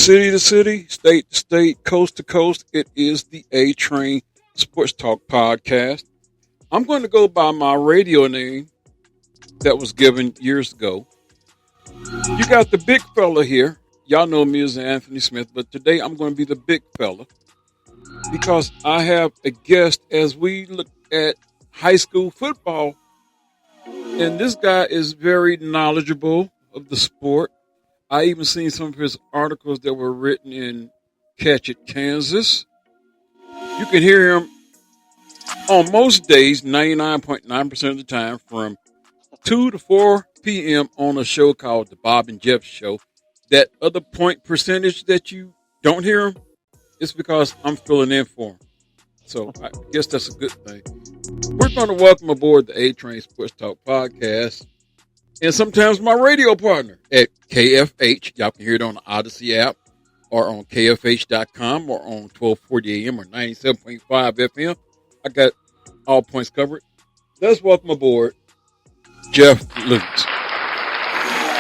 city to city, state to state, coast to coast, it is the A Train Sports Talk Podcast. I'm going to go by my radio name that was given years ago. You got the big fella here. Y'all know me as Anthony Smith, but today I'm going to be the big fella because I have a guest as we look at high school football. And this guy is very knowledgeable of the sport. I even seen some of his articles that were written in Catch It, Kansas. You can hear him on most days, 99.9% of the time, from 2 to 4 p.m. on a show called The Bob and Jeff Show. That other point percentage that you don't hear him, it's because I'm filling in for him. So I guess that's a good thing. We're going to welcome aboard the A Train Sports Talk Podcast. And sometimes my radio partner at KFH. Y'all can hear it on the Audacy App or on KFH.com or on 1240 AM or 97.5 FM. I got all points covered. Let's welcome aboard Jeff Lutz.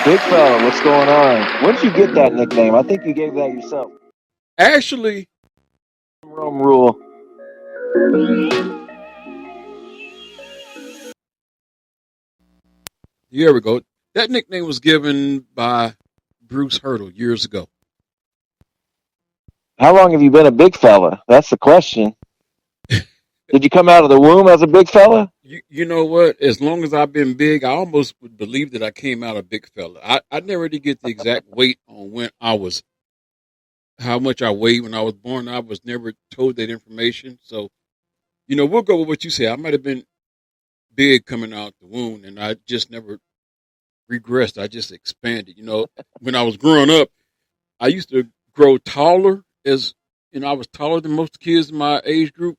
Big fella, what's going on? When did you get that nickname? I think you gave that yourself. Actually, Rome rule. Here we go. That nickname was given by Bruce Hurdle years ago. How long have you been a big fella? That's the question. Did you come out of the womb as a big fella? You know what? As long as I've been big, I almost would believe that I came out a big fella. I never did get the exact weight on when I was, how much I weighed when I was born. I was never told that information. So, we'll go with what you say. I might have been big coming out the womb, and I just never regressed. I just expanded. When I was growing up, I used to grow taller I was taller than most kids in my age group.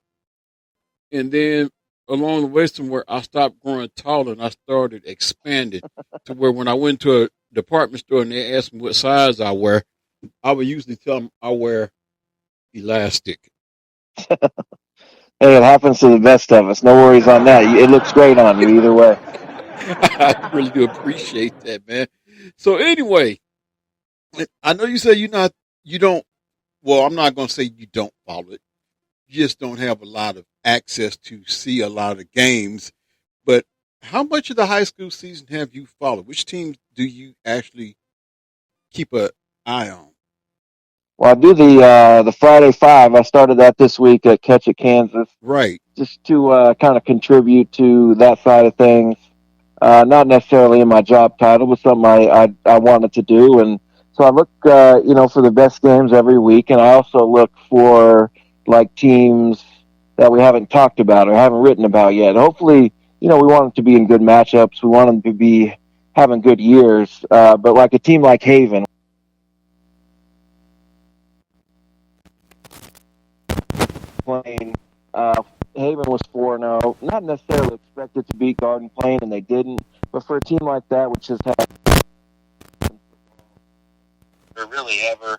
And then along the way somewhere, I stopped growing taller and I started expanding to where when I went to a department store and they asked me what size I wear, I would usually tell them I wear elastic. Hey, it happens to the best of us. No worries on that. It looks great on you either way. I really do appreciate that, man. So anyway, I know you say I'm not going to say you don't follow it. You just don't have a lot of access to see a lot of games. But how much of the high school season have you followed? Which teams do you actually keep an eye on? Well, I do the Friday Five. I started that this week at Catch It, Kansas. Right. Just to kind of contribute to that side of things. Not necessarily in my job title, but something I wanted to do. And so I look, for the best games every week. And I also look for like teams that we haven't talked about or haven't written about yet. Hopefully, we want them to be in good matchups. We want them to be having good years. But like a team like Haven, Plain, Haven was 4-0. Not necessarily expected to beat Garden Plain, and they didn't. But for a team like that, which has had or really ever,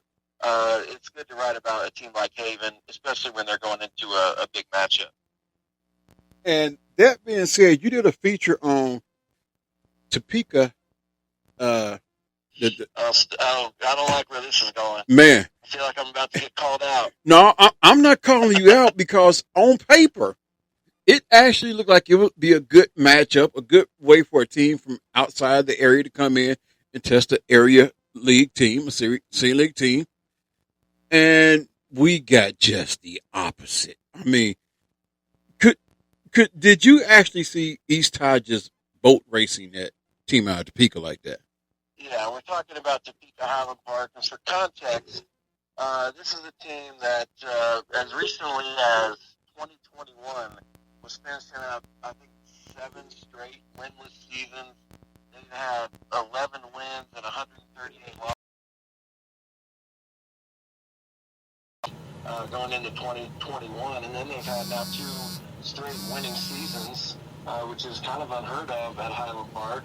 it's good to write about a team like Haven, especially when they're going into a big matchup. And that being said, you did a feature on Topeka. I don't like where this is going. Man. I feel like I'm about to get called out. No, I'm not calling you out because on paper, it actually looked like it would be a good matchup, a good way for a team from outside the area to come in and test an area league team, a C-League team. And we got just the opposite. I mean, did you actually see East Tide just boat racing that team out of Topeka like that? Yeah, we're talking about Topeka Highland Park. And for context, this is a team that as recently as 2021 was finishing up, I think, 7 straight winless seasons. They had 11 wins and 138 losses. Going into 2021, and then they've had now 2 straight winning seasons, which is kind of unheard of at Highland Park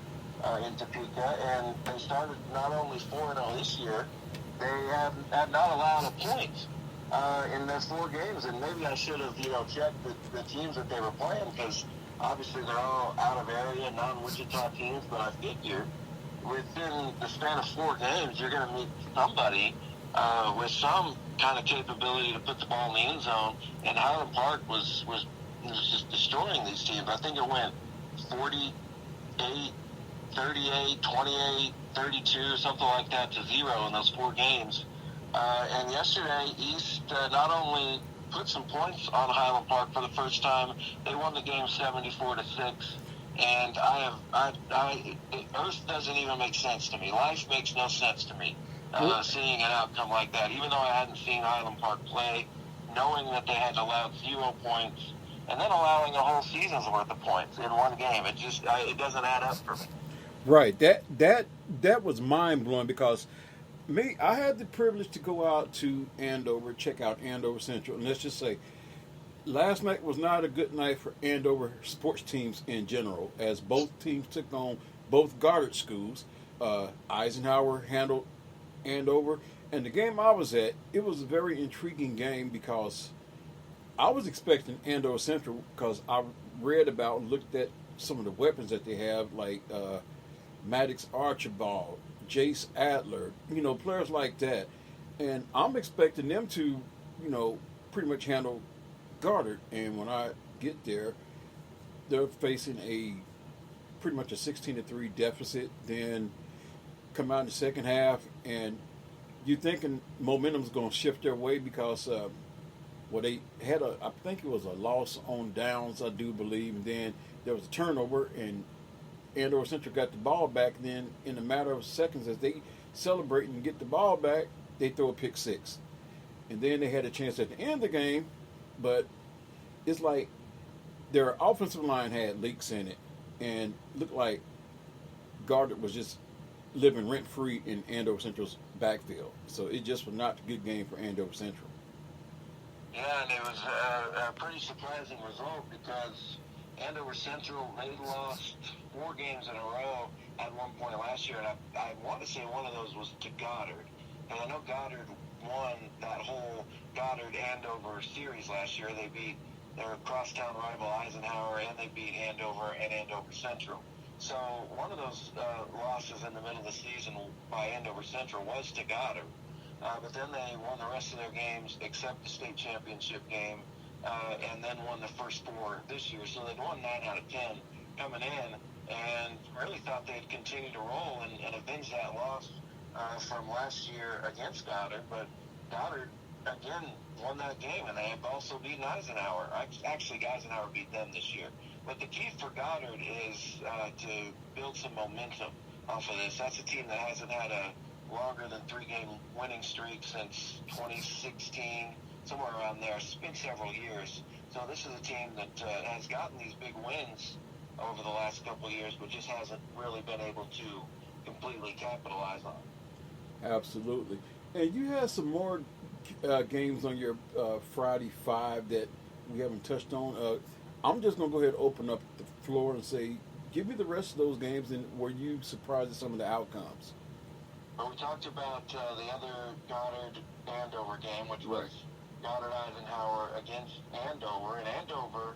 in Topeka. And they started not only 4-0 this year, they have not allowed a point in their 4 games. And maybe I should have, checked the teams that they were playing, because obviously they're all out of area, non-Wichita teams. But I figure within the span of 4 games, you're going to meet somebody with some kind of capability to put the ball in the end zone. And Highland Park was just destroying these teams. I think it went 48, 38, 28, 32, something like that to 0 in those 4 games. And yesterday, East not only put some points on Highland Park for the first time, they won the game 74-6. And Earth doesn't even make sense to me. Life makes no sense to me. Seeing an outcome like that, even though I hadn't seen Highland Park play, knowing that they had allowed 0 points, and then allowing a whole season's worth of points in one game, it doesn't add up for me. Right. That was mind blowing because I had the privilege to go out to Andover, check out Andover Central, and let's just say last night was not a good night for Andover sports teams in general, as both teams took on both Goddard schools. Eisenhower handled Andover, and the game I was at, it was a very intriguing game because I was expecting Andover Central because I read about and looked at some of the weapons that they have, like Maddox Archibald, Jace Adler, players like that. And I'm expecting them to, pretty much handle Goddard. And when I get there, they're facing pretty much a 16-3 deficit. Then come out in the second half, and you're thinking momentum's going to shift their way because they had I think it was a loss on downs, I do believe, and then there was a turnover, and Andover Central got the ball back. And then in a matter of seconds, as they celebrate and get the ball back, they throw a pick six, and then they had a chance at the end of the game, but it's like their offensive line had leaks in it, and looked like Goddard was just living rent free in Andover Central's backfield. So it just was not a good game for Andover Central. Yeah, and it was a pretty surprising result because Andover Central, they lost 4 games in a row at one point last year, and I want to say one of those was to Goddard. And I know Goddard won that whole Goddard-Andover series last year. They beat their crosstown rival Eisenhower, and they beat Andover and Andover Central. So one of those losses in the middle of the season by Andover Central was to Goddard. But then they won the rest of their games except the state championship game, and then won the first 4 this year. So they'd won 9 out of 10 coming in, and really thought they'd continue to roll and avenge that loss from last year against Goddard. But Goddard, again, won that game, and they have also beaten Eisenhower. Actually, Eisenhower beat them this year. But the key for Goddard is to build some momentum off of this. That's a team that hasn't had a longer than 3-game winning streak since 2016, somewhere around there. It's been several years. So this is a team that has gotten these big wins over the last couple of years, but just hasn't really been able to completely capitalize on it. Absolutely. And you had some more games on your Friday 5 that we haven't touched on. I'm just going to go ahead and open up the floor and say, give me the rest of those games, and were you surprised at some of the outcomes? Well, we talked about the other Goddard-Andover game, which was Goddard-Eisenhower against Andover, and Andover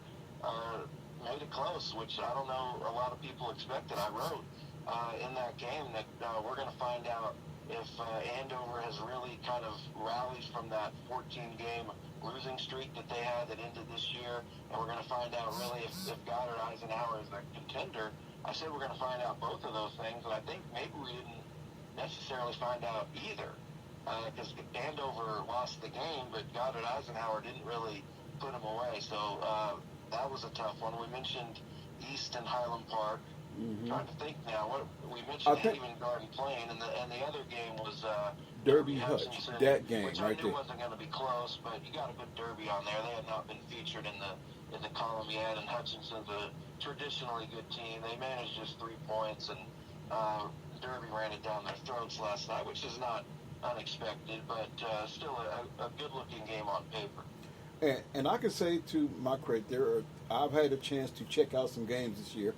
made it close, which I don't know a lot of people expected. I wrote in that game that we're going to find out if Andover has really kind of rallied from that 14-game losing streak that they had that ended this year, and we're going to find out really if Goddard Eisenhower is a contender. I said we're going to find out both of those things, and I think maybe we didn't necessarily find out either, because Andover lost the game, but Goddard Eisenhower didn't really put them away. So that was a tough one. We mentioned East and Highland Park. Mm-hmm. Trying to think now. What we mentioned Haven Garden Plain, and the other game was Derby Hutch. That game, which right I knew there wasn't going to be close, but you got to put Derby on there. They had not been featured in the column yet, and Hutchinson's a traditionally good team. They managed just 3 points, and Derby ran it down their throats last night, which is not unexpected, but still a good-looking game on paper. And I can say to my credit, I've had a chance to check out some games this year.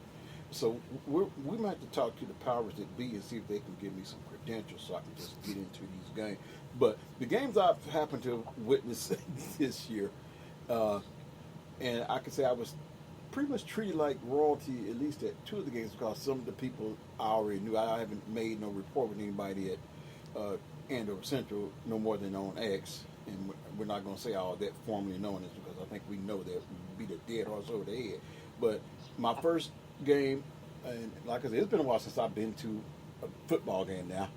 So we might have to talk to the powers that be and see if they can give me some credentials so I can just get into these games. But the games I've happened to witness this year, and I can say I was pretty much treated like royalty, at least at 2 of the games, because some of the people I already knew. I haven't made no report with anybody at Andover Central no more than on X, and we're not going to say all that formally known as because I think we know that we beat a dead horse over the head. But my first game, and like I said, it's been a while since I've been to a football game now,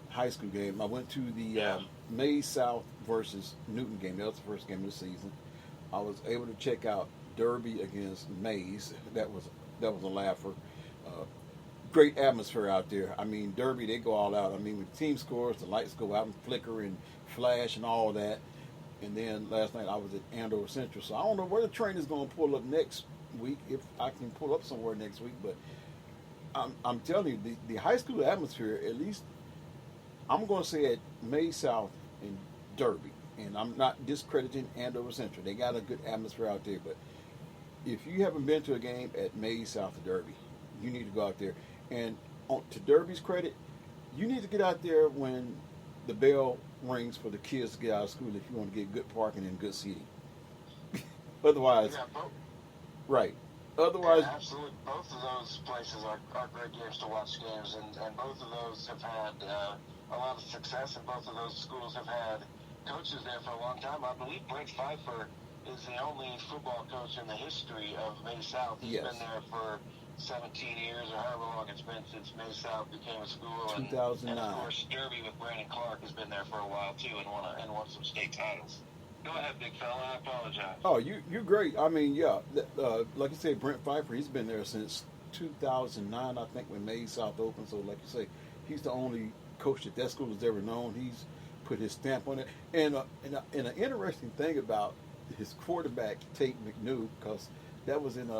high school game. I went to the Mays South versus Newton game. That was the first game of the season. I was able to check out Derby against Mays. That was a laugher. Uh, Great atmosphere out there. I mean, Derby, they go all out. I mean, with the team scores, the lights go out and flicker and flash and all that. And then last night I was at Andover Central, so I don't know where the train is going to pull up next week, if I can pull up somewhere next week. But I'm telling you, the high school atmosphere, at least I'm going to say at May South and Derby, and I'm not discrediting Andover Central. They got a good atmosphere out there, but if you haven't been to a game at May South or Derby, you need to go out there. And to Derby's credit, you need to get out there when the bell rings for the kids to get out of school if you want to get good parking and good seating. Otherwise, right. Otherwise, absolutely. Both of those places are great games to watch games, and both of those have had a lot of success, and both of those schools have had coaches there for a long time. I believe Brent Pfeiffer is the only football coach in the history of May South. He's been there for 17 years or however long it's been since May South became a school. 2009. And of course, Derby with Brandon Clark has been there for a while too and won some state titles. Go ahead, big fella. I apologize. Oh, you're great. I mean, yeah, like you say, Brent Pfeiffer, he's been there since 2009, I think, when May South opened. So, like you say, he's the only coach that school has ever known. He's put his stamp on it. And an interesting thing about his quarterback, Tate McNew, because that was in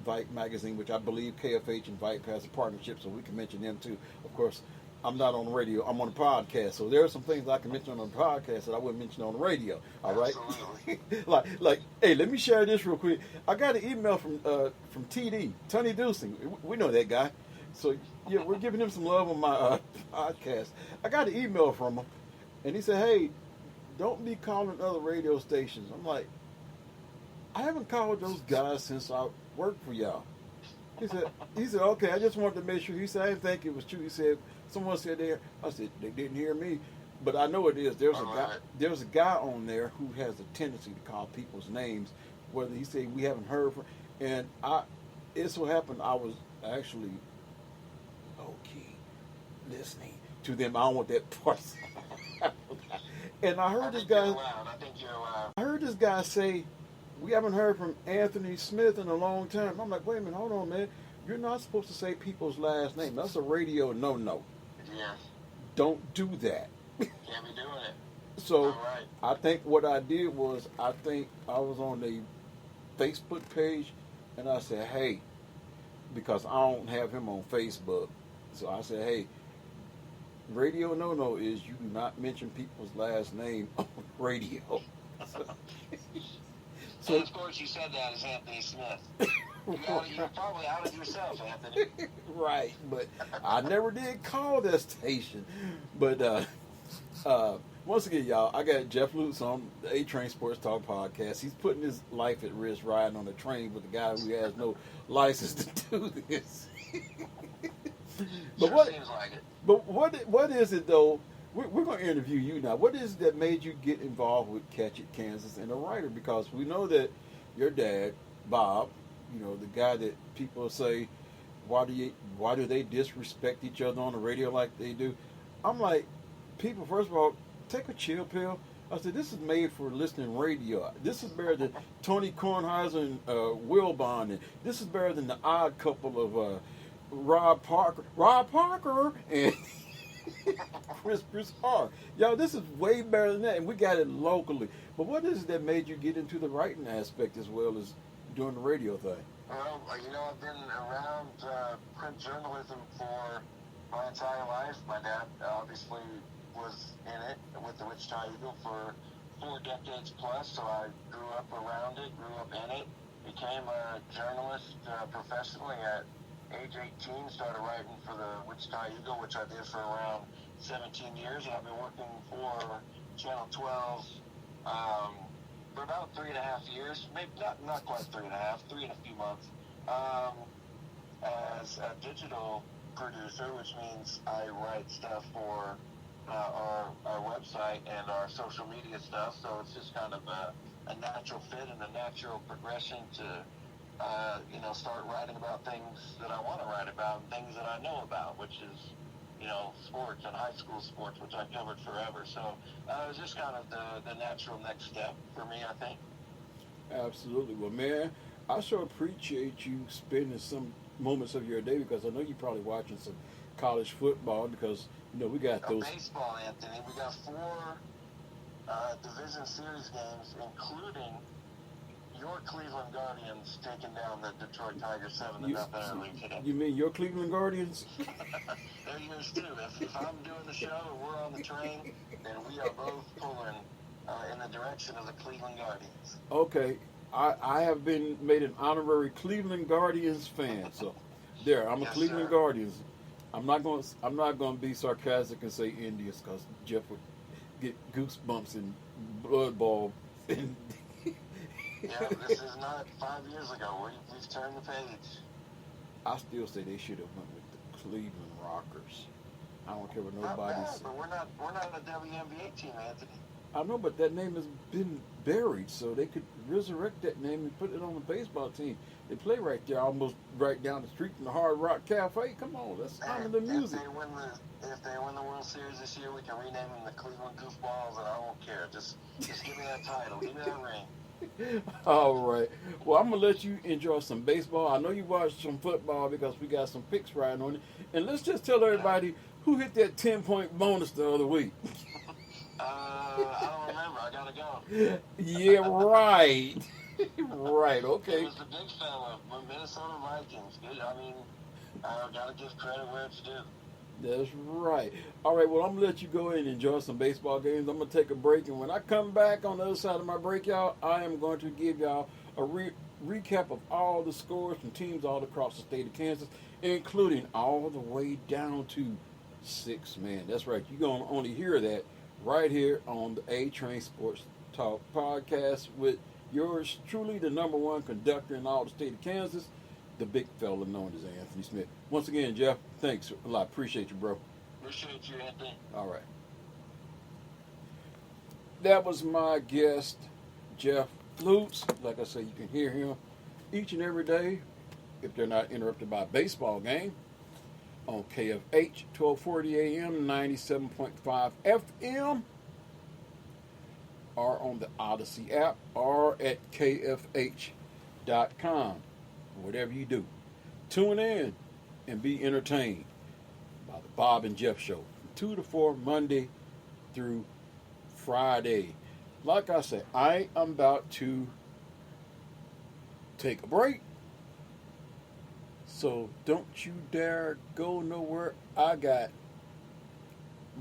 Vite magazine, which I believe KFH and Vite has a partnership, so we can mention them too. Of course, I'm not on the radio. I'm on a podcast, so there are some things I can mention on the podcast that I wouldn't mention on the radio. All right, like, hey, let me share this real quick. I got an email from TD, Tony Deucing. We know that guy, so yeah, we're giving him some love on my podcast. I got an email from him, and he said, "Hey, don't be calling other radio stations." I'm like, I haven't called those guys since I worked for y'all. He said, okay, I just wanted to make sure. He said, I didn't think it was true. He said, someone said there. I said, they didn't hear me. But I know it is. There's a guy on there who has a tendency to call people's names, whether he said we haven't heard from. And it so happened I was actually low-key listening to them. I don't want that part. And I heard this guy. I think you're allowed. I heard this guy say, we haven't heard from Anthony Smith in a long time. I'm like, wait a minute, hold on, man. You're not supposed to say people's last name. That's a radio no-no. Yeah. Don't do that. Can't be doing it. So I think what I did was, I think I was on the Facebook page, and I said, hey, because I don't have him on Facebook. So I said, hey, radio no-no is you do not mention people's last name on radio. So, and of course, you said that as Anthony Smith. You probably outed yourself, Anthony. Right, but I never did call that station. But once again, y'all, I got Jeff Lutz on the A-Train Sports Talk podcast. He's putting his life at risk riding on a train with a guy who has no license to do this. But seems like it. But what is it, though? We're going to interview you now. What is it that made you get involved with Catch It Kansas and a writer? Because we know that your dad, Bob, the guy that people say, why do they disrespect each other on the radio like they do? I'm like, people, first of all, take a chill pill. I said, this is made for listening radio. This is better than Tony Kornheiser and Will Bond. And this is better than the odd couple of Rob Parker and Chris R. Y'all, this is way better than that, and we got it locally. But what is it that made you get into the writing aspect as well as doing the radio thing? Well, I've been around print journalism for my entire life. My dad obviously was in it with the Wichita Eagle for 4 decades plus, so I grew up around it, grew up in it, became a journalist professionally at age 18, started writing for the Wichita Eagle, which I did for around 17 years, and I've been working for Channel 12 for about 3.5 years, maybe not quite 3.5, 3 and a few months, as a digital producer, which means I write stuff for our website and our social media stuff. So it's just kind of a natural fit and a natural progression to start writing about things that I want to write about and things that I know about, which is sports and high school sports, which I covered forever. So it was just kind of the natural next step for me, I think. Absolutely. Well, man, I sure appreciate you spending some moments of your day because I know you're probably watching some college football because we got those. Baseball, Anthony. We got 4 division series games, including your Cleveland Guardians taking down the Detroit Tigers 7-0 early today. You mean your Cleveland Guardians? They're yours too. If I'm doing the show and we're on the train, then we are both pulling in the direction of the Cleveland Guardians. Okay. I have been made an honorary Cleveland Guardians fan. So there, I'm a Yes, Cleveland sir. Guardians. I'm not going to be sarcastic and say Indians because Jeff would get goosebumps and blood ball. And Yeah, this is not 5 years ago. We've turned the page. I still say they should have went with the Cleveland Rockers. I don't care what Not nobody bad, says. but we're not a WNBA team, Anthony. I know, but that name has been buried, so they could resurrect that name and put it on the baseball team. They play right there, almost right down the street from the Hard Rock Cafe. Come on, let's honor the music. If they win the World Series this year, we can rename them the Cleveland Goofballs, and I won't care. Just give me that title. Give me that ring. All right. Well, I'm gonna let you enjoy some baseball. I know you watched some football because we got some picks riding on it. And let's just tell everybody who hit that 10-point bonus the other week. I don't remember. I gotta go. Yeah, right. Right. Okay. It was the big fella, Minnesota Vikings. I mean, I gotta give credit where it's due. That's right. All right, well, I'm going to let you go and enjoy some baseball games. I'm going to take a break, and when I come back on the other side of my break, y'all, I am going to give y'all a recap of all the scores from teams all across the state of Kansas, including all the way down to 6-man. That's right. You're going to only hear that right here on the A-Train Sports Talk podcast with yours truly, the number one conductor in all the state of Kansas, the big fella known as Anthony Smith. Once again, Jeff, thanks a lot. Appreciate you, bro. Appreciate you, Anthony. All right. That was my guest, Jeff Lutz. Like I say, you can hear him each and every day if they're not interrupted by a baseball game on KFH, 1240 AM, 97.5 FM, or on the Audacy App, or at KFH.com. Whatever you do, tune in and be entertained by the Bob and Jeff Show from 2 to 4 Monday through Friday. Like I said, I am about to take a break, so don't you dare go nowhere. I got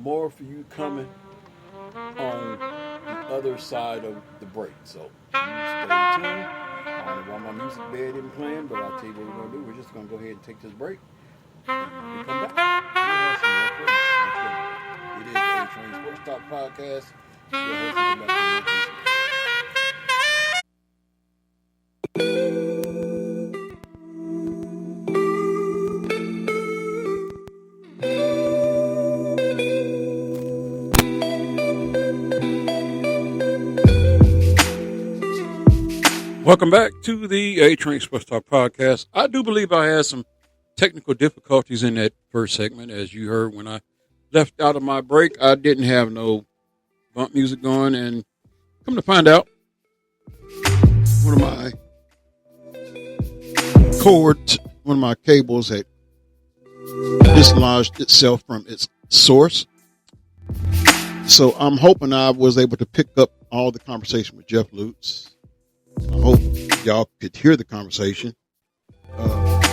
more for you coming on the other side of the break, so you stay tuned. I don't know why my music bed isn't playing, but I'll tell you what we're going to do. We're just going to go ahead and take this break. And when we come back, we'll have some more questions. It is the A-Train Sports Talk Podcast. Your host is Dr. Welcome back to the A-Train Sports Talk Podcast. I do believe I had some technical difficulties in that first segment. As you heard, when I left out of my break, I didn't have no bump music going. And come to find out, one of my cords, one of my cables had dislodged itself from its source. So I'm hoping I was able to pick up all the conversation with Jeff Lutz. I hope y'all could hear the conversation.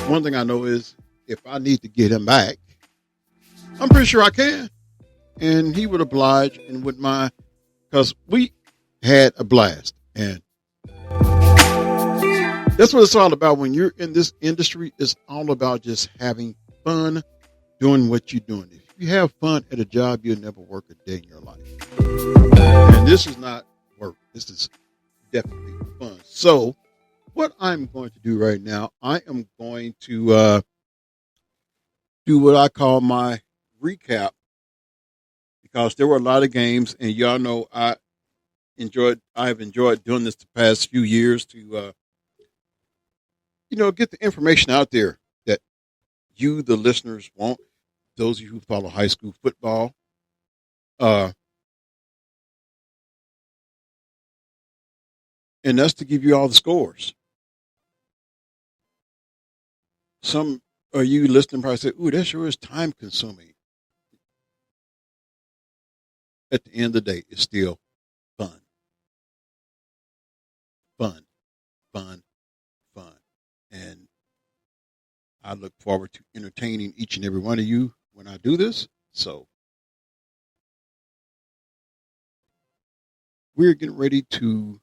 One thing I know is if I need to get him back, I'm pretty sure I can. And he would oblige and wouldn't mind because we had a blast. And that's what it's all about. When you're in this industry, it's all about just having fun doing what you're doing. If you have fun at a job, you'll never work a day in your life. And this is not work. This is definitely fun. So what I'm going to do right now, I am going to do what I call my recap, because there were a lot of games, and y'all know I've enjoyed doing this the past few years to get the information out there that you, the listeners, want. Those of you who follow high school football, uh, and that's to give you all the scores. Some of you listening probably say, "Ooh, that sure is time consuming." At the end of the day, it's still fun, fun, fun, fun, and I look forward to entertaining each and every one of you when I do this. So we're getting ready to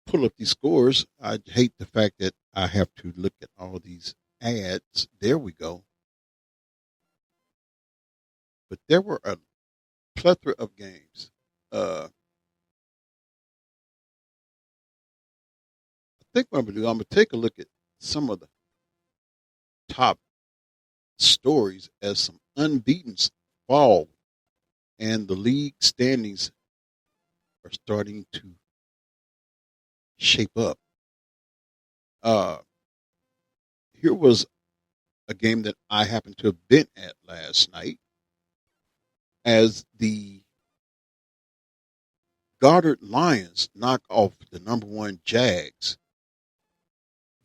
pull up these scores. I hate the fact that I have to look at all these ads. There we go. But there were a plethora of games. I think what I'm going to do, I'm going to take a look at some of the top stories as some unbeaten fall, and the league standings are starting to shape up. Here was a game that I happened to have been at last night as the Goddard Lions knock off the number one Jags.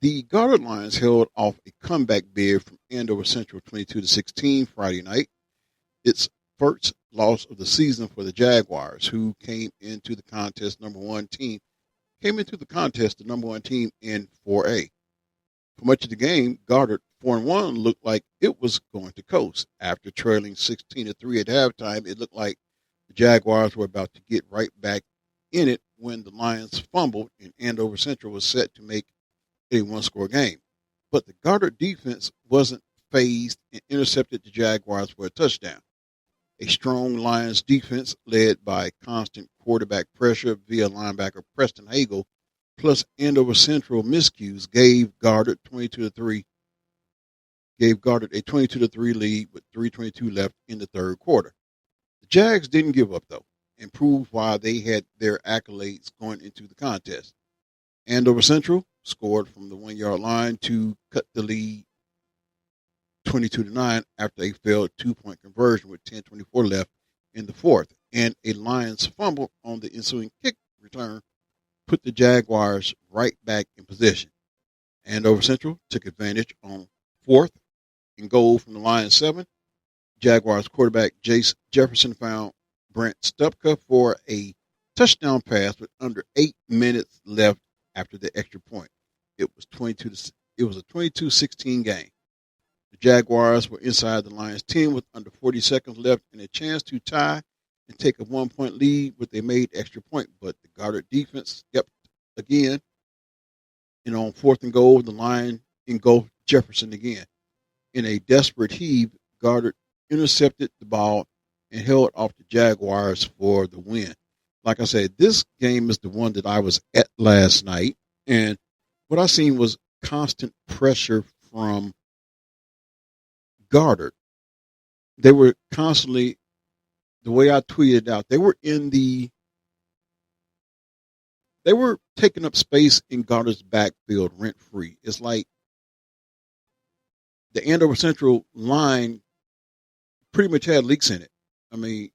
The Goddard Lions held off a comeback bid from Andover Central 22-16 Friday night. Its first loss of the season for the Jaguars, who came into the contest the number one team in 4A. For much of the game, Goddard 4-1 looked like it was going to coast. After trailing 16-3 at halftime, it looked like the Jaguars were about to get right back in it when the Lions fumbled and Andover Central was set to make a one-score game. But the Goddard defense wasn't phased and intercepted the Jaguars for a touchdown. A strong Lions defense led by constant quarterback pressure via linebacker Preston Hagel plus Andover Central miscues gave Goddard a 22-3 lead with 3:22 left in the third quarter. The Jags didn't give up though and proved why they had their accolades going into the contest. Andover Central scored from the 1 yard line to cut the lead 22-9 after a failed 2-point conversion with 10:24 left in the fourth, and a Lions fumble on the ensuing kick return put the Jaguars right back in position. Andover Central took advantage on 4th and goal from the Lions 7. Jaguars quarterback Jace Jefferson found Brent Stupka for a touchdown pass with under 8 minutes left after the extra point. It was a 22-16 game. The Jaguars were inside the Lions 10 with under 40 seconds left and a chance to tie and take a 1-point lead with a made extra point, but the Goddard defense stepped again. And on 4th and goal, the line engulfed Jefferson again. In a desperate heave, Goddard intercepted the ball and held off the Jaguars for the win. Like I said, this game is the one that I was at last night, and what I seen was constant pressure from Goddard. They were constantly, the way I tweeted out, they were taking up space in Goddard's backfield rent free. It's like the Andover Central line pretty much had leaks in it. I mean,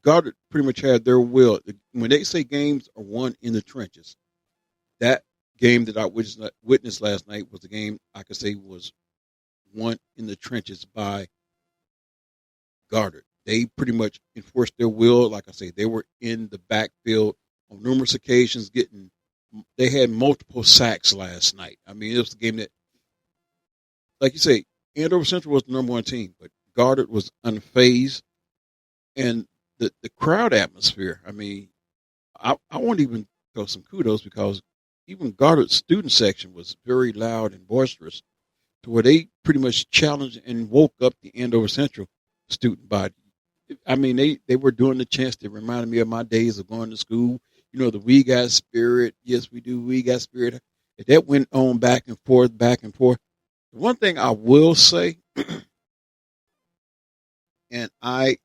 Goddard pretty much had their will. When they say games are won in the trenches, that game that I witnessed last night was the game I could say was won in the trenches by Goddard. They pretty much enforced their will. Like I say, they were in the backfield on numerous occasions they had multiple sacks last night. I mean, it was a game that, like you say, Andover Central was the number one team, but Goddard was unfazed. And the crowd atmosphere, I mean, I won't even throw some kudos because even Goddard's student section was very loud and boisterous to where they pretty much challenged and woke up the Andover Central student body. I mean, they were doing the chants that reminded me of my days of going to school. You know, the "We Got Spirit." Yes, we do. We got spirit. That went on back and forth, back and forth. The one thing I will say, and I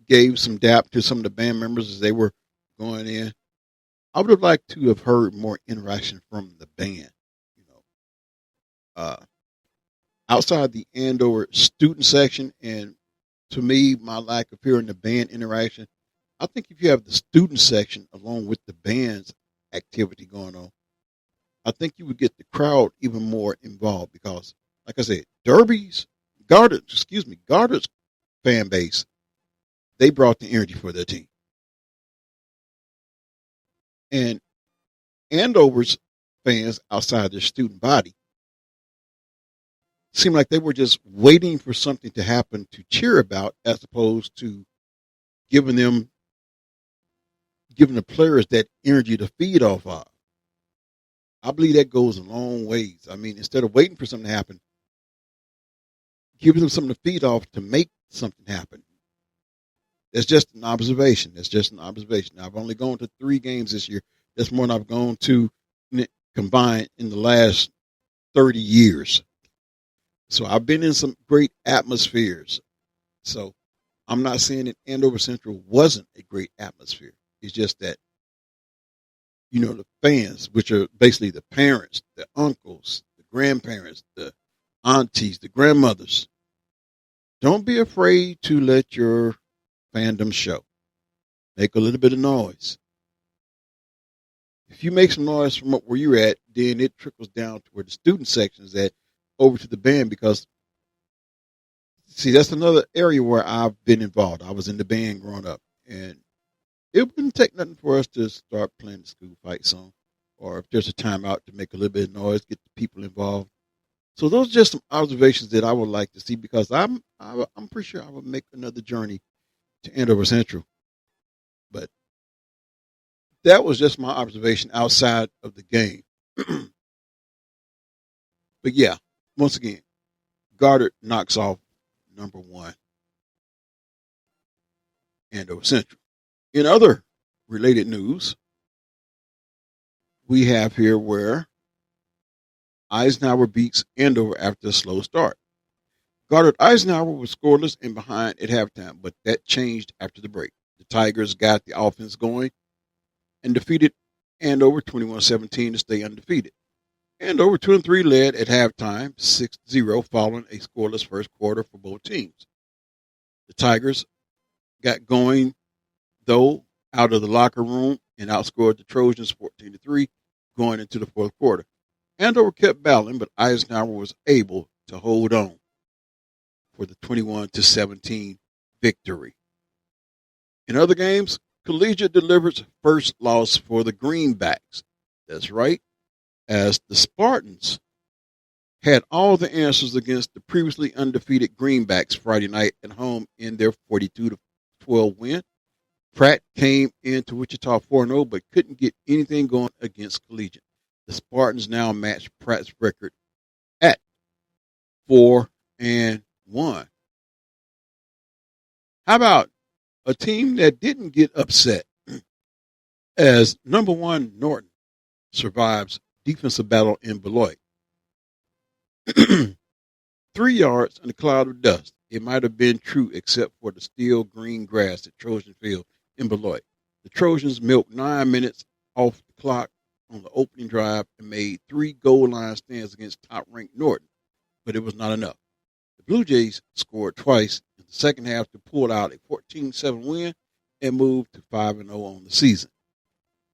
gave some dap to some of the band members as they were going in. I would have liked to have heard more interaction from the band. You know, uh, outside the Andover student section, and to me, my lack of hearing the band interaction, I think if you have the student section along with the band's activity going on, I think you would get the crowd even more involved because, like I said, Goddard's fan base, they brought the energy for their team. And Andover's fans outside their student body seemed like they were just waiting for something to happen to cheer about as opposed to giving the players that energy to feed off of. I believe that goes a long ways. I mean, instead of waiting for something to happen, giving them something to feed off to make something happen. That's just an observation. Now, I've only gone to 3 games this year. That's more than I've gone to combined in the last 30 years. So I've been in some great atmospheres. So I'm not saying that Andover Central wasn't a great atmosphere. It's just that, the fans, which are basically the parents, the uncles, the grandparents, the aunties, the grandmothers, don't be afraid to let your fandom show. Make a little bit of noise. If you make some noise from where you're at, then it trickles down to where the student section is at, over to the band, because, see, that's another area where I've been involved. I was in the band growing up, and it wouldn't take nothing for us to start playing the school fight song, or if there's a timeout, to make a little bit of noise, get the people involved. So those are just some observations that I would like to see, because I'm pretty sure I would make another journey to Andover Central. But that was just my observation outside of the game. But yeah, once again, Goddard knocks off number 1, Andover Central. In other related news, we have here where Eisenhower beats Andover after a slow start. Goddard Eisenhower was scoreless and behind at halftime, but that changed after the break. The Tigers got the offense going and defeated Andover 21-17 to stay undefeated. Andover 2-3 led at halftime, 6-0, following a scoreless first quarter for both teams. The Tigers got going, though, out of the locker room and outscored the Trojans 14-3 going into the fourth quarter. Andover kept battling, but Eisenhower was able to hold on for the 21-17 victory. In other games, Collegiate delivered first loss for the Greenbacks. That's right, as the Spartans had all the answers against the previously undefeated Greenbacks Friday night at home in their 42-12 win. Pratt came into Wichita 4-0, but couldn't get anything going against Collegiate. The Spartans now match Pratt's record at 4-1. How about a team that didn't get upset as number 1 Norton survives defensive battle in Beloit? 3 yards in a cloud of dust. It might have been true except for the steel green grass at Trojan Field in Beloit. The Trojans milked 9 minutes off the clock on the opening drive and made 3 goal line stands against top-ranked Norton, but it was not enough. The Blue Jays scored twice in the second half to pull out a 14-7 win and move to 5-0 on the season.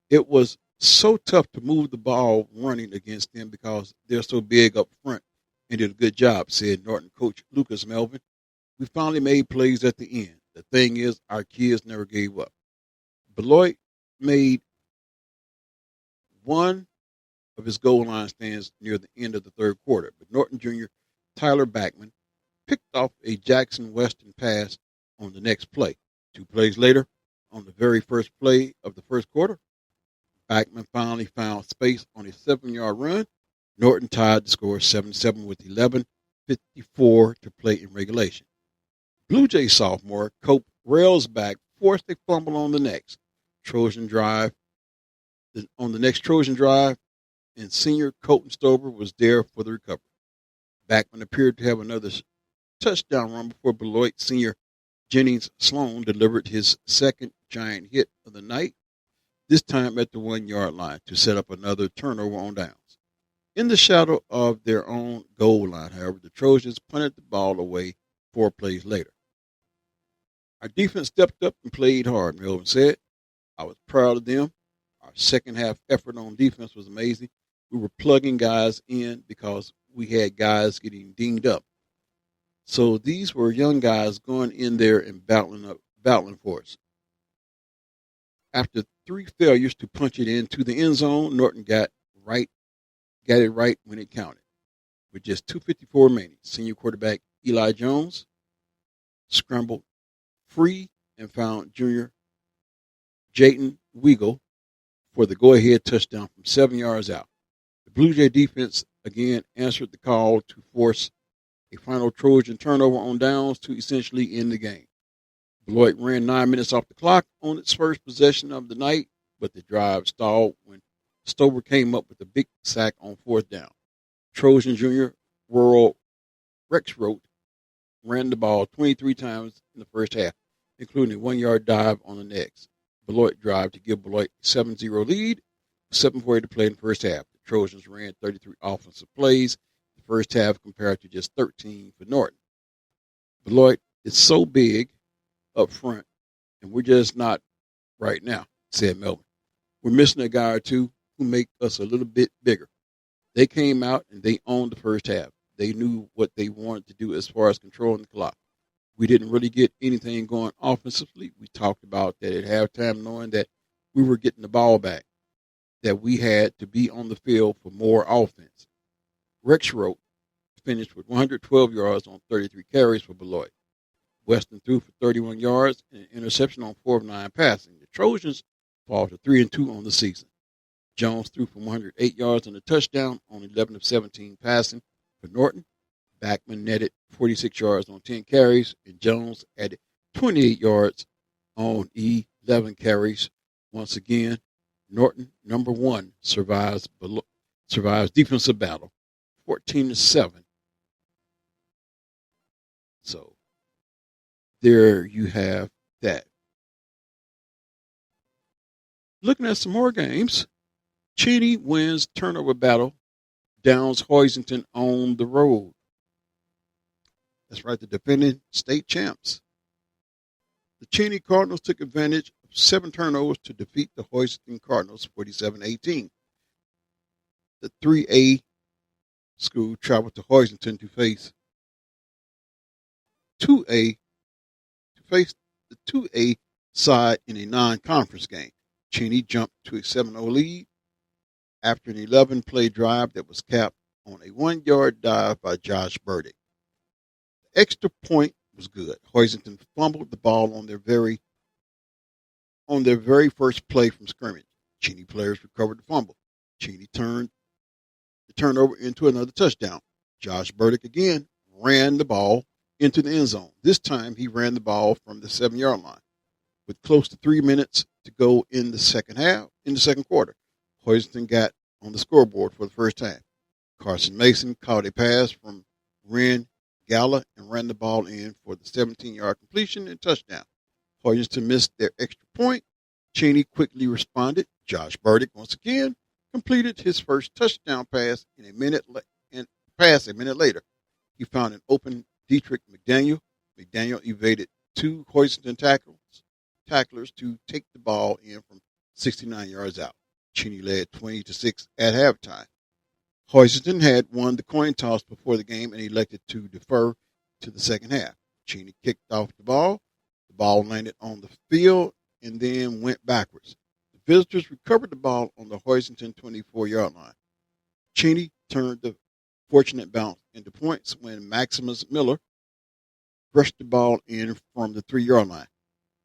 It was so tough to move the ball running against them because they're so big up front, and did a good job, said Norton coach Lucas Melvin. We finally made plays at the end. The thing is, our kids never gave up. Beloit made one of his goal line stands near the end of the third quarter, but Norton Jr. Tyler Backman picked off a Jackson Weston pass on the next play. 2 plays later, on the very first play of the first quarter, Backman finally found space on a 7-yard run. Norton tied the score 7-7 with 11:54 to play in regulation. Blue Jay sophomore Cope Railsback forced a fumble on the next Trojan drive. On the next Trojan drive, and senior Colton Stover was there for the recovery. Backman appeared to have another touchdown run before Beloit senior Jennings Sloan delivered his second giant hit of the night, this time at the 1 yard line to set up another turnover on downs. In the shadow of their own goal line, however, the Trojans punted the ball away 4 plays later. Our defense stepped up and played hard, Melvin said. I was proud of them. Our second half effort on defense was amazing. We were plugging guys in because we had guys getting dinged up. So these were young guys going in there and battling for us. After 3 failures to punch it into the end zone, Norton got it right when it counted. With just 2:54 remaining, senior quarterback Eli Jones scrambled free and found junior Jayton Weagle for the go-ahead touchdown from 7 yards out. The Blue Jay defense again answered the call to force a final Trojan turnover on downs to essentially end the game. Beloit ran 9 minutes off the clock on its first possession of the night, but the drive stalled when Stover came up with a big sack on 4th down. Trojan junior Rural Rexroth ran the ball 23 times in the first half, including a 1-yard dive on the next. Beloit drive to give Beloit a 7-0 lead, 7:40 to play in the first half. The Trojans ran 33 offensive plays in the first half compared to just 13 for Norton. Beloit is so big up front, and we're just not right now, said Melvin. We're missing a guy or two who make us a little bit bigger. They came out and they owned the first half. They knew what they wanted to do as far as controlling the clock. We didn't really get anything going offensively. We talked about that at halftime, knowing that we were getting the ball back, that we had to be on the field for more offense. Rexroth finished with 112 yards on 33 carries for Beloit. Weston threw for 31 yards and an interception on 4 of 9 passing. The Trojans fall to 3-2 on the season. Jones threw for 108 yards and a touchdown on 11 of 17 passing for Norton. Backman netted 46 yards on 10 carries, and Jones added 28 yards on 11 carries. Once again, Norton, number 1, survives defensive battle, 14-7. So there you have that. Looking at some more games, Cheney wins turnover battle, downs Hoisington on the road. That's right, the defending state champs. The Cheney Cardinals took advantage of 7 turnovers to defeat the Hoisington Cardinals 47-18. The 3A school traveled to Hoisington to face the 2A side in a non-conference game. Cheney jumped to a 7-0 lead after an 11-play drive that was capped on a 1-yard dive by Josh Burdick. The extra point was good. Hoisington fumbled the ball on their very first play from scrimmage. Cheney players recovered the fumble. Cheney turned the turnover into another touchdown. Josh Burdick again ran the ball into the end zone. This time he ran the ball from the 7-yard line. With close to 3 minutes to go in the second quarter, Hoisington got on the scoreboard for the first time. Carson Mason caught a pass from Ren Gala and ran the ball in for the 17-yard completion and touchdown. Hoisington missed their extra point. Cheney quickly responded. Josh Burdick once again completed his first touchdown pass a minute later. He found an open Dietrich McDaniel. McDaniel evaded 2 Hoisington tacklers to take the ball in from 69 yards out. Cheney led 20-6 at halftime. Hoisington had won the coin toss before the game and elected to defer to the second half. Cheney kicked off the ball. The ball landed on the field and then went backwards. The visitors recovered the ball on the Hoisington 24-yard line. Cheney turned the fortunate bounce into points when Maximus Miller brushed the ball in from the 3-yard line.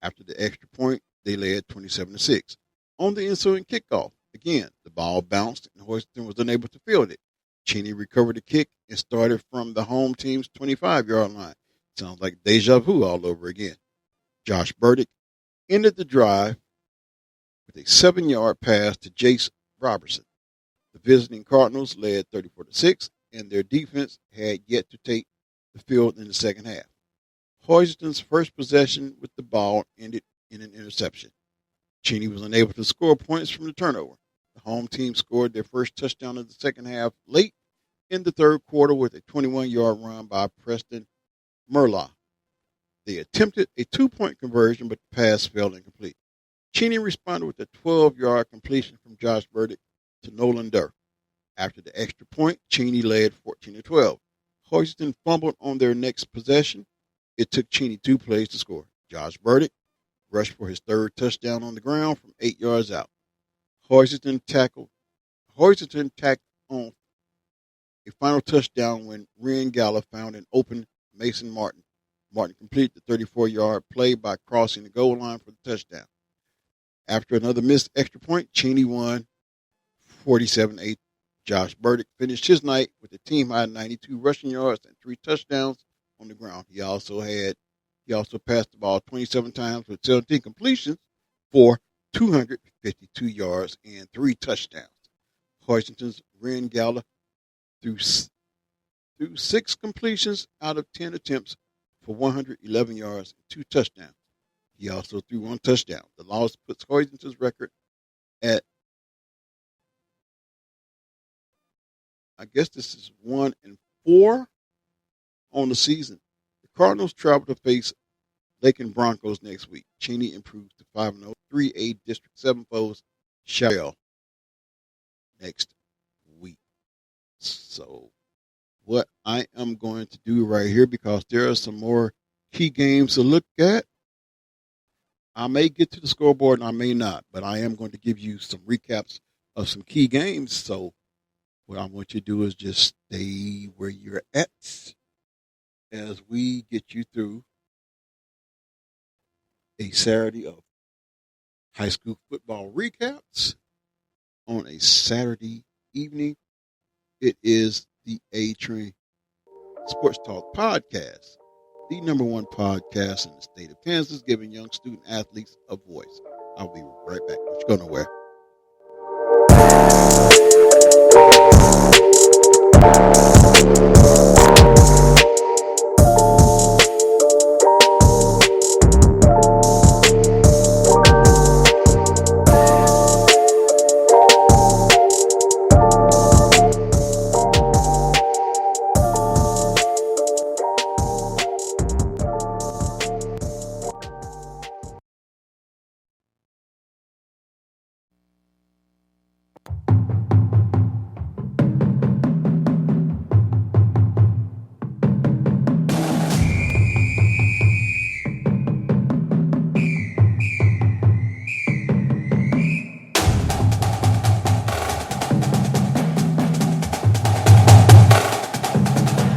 After the extra point, they led 27-6. On the ensuing kickoff, again, the ball bounced and Hoisington was unable to field it. Cheney recovered the kick and started from the home team's 25-yard line. Sounds like deja vu all over again. Josh Burdick ended the drive with a 7-yard pass to Jace Robertson. The visiting Cardinals led 34-6, and their defense had yet to take the field in the second half. Hoisington's first possession with the ball ended in an interception. Cheney was unable to score points from the turnover. The home team scored their first touchdown of the second half late in the third quarter with a 21-yard run by Preston Murlaugh. They attempted a two-point conversion, but the pass fell incomplete. Cheney responded with a 12-yard completion from Josh Burdick to Nolan Durr. After the extra point, Cheney led 14-12. Hoisington fumbled on their next possession. It took Cheney 2 plays to score. Josh Burdick rushed for his third touchdown on the ground from 8 yards out. Hoisington tacked on a final touchdown when Ren Galla found an open Mason Martin. Martin completed the 34-yard play by crossing the goal line for the touchdown. After another missed extra point, Cheney won 47-8. Josh Burdick finished his night with a team-high 92 rushing yards and 3 touchdowns on the ground. He also passed the ball 27 times with 17 completions for 252 yards and 3 touchdowns. Hoisington's Ren Galla threw 6 completions out of 10 attempts for 111 yards and 2 touchdowns. He also threw 1 touchdown. The loss puts Hoisington's record at, I guess this is 1-4 on the season. The Cardinals travel to face Lakin Broncos next week. Cheney improves to 5-0. 3A District 7 foes shall next week. So what I am going to do right here, because there are some more key games to look at. I may get to the scoreboard and I may not, but I am going to give you some recaps of some key games. So what I want you to do is just stay where you're at as we get you through a Saturday of high school football recaps on a Saturday evening. It is the A-Train Sports Talk Podcast, the number 1 podcast in the state of Kansas, giving young student athletes a voice. I'll be right back. Don't you go nowhere.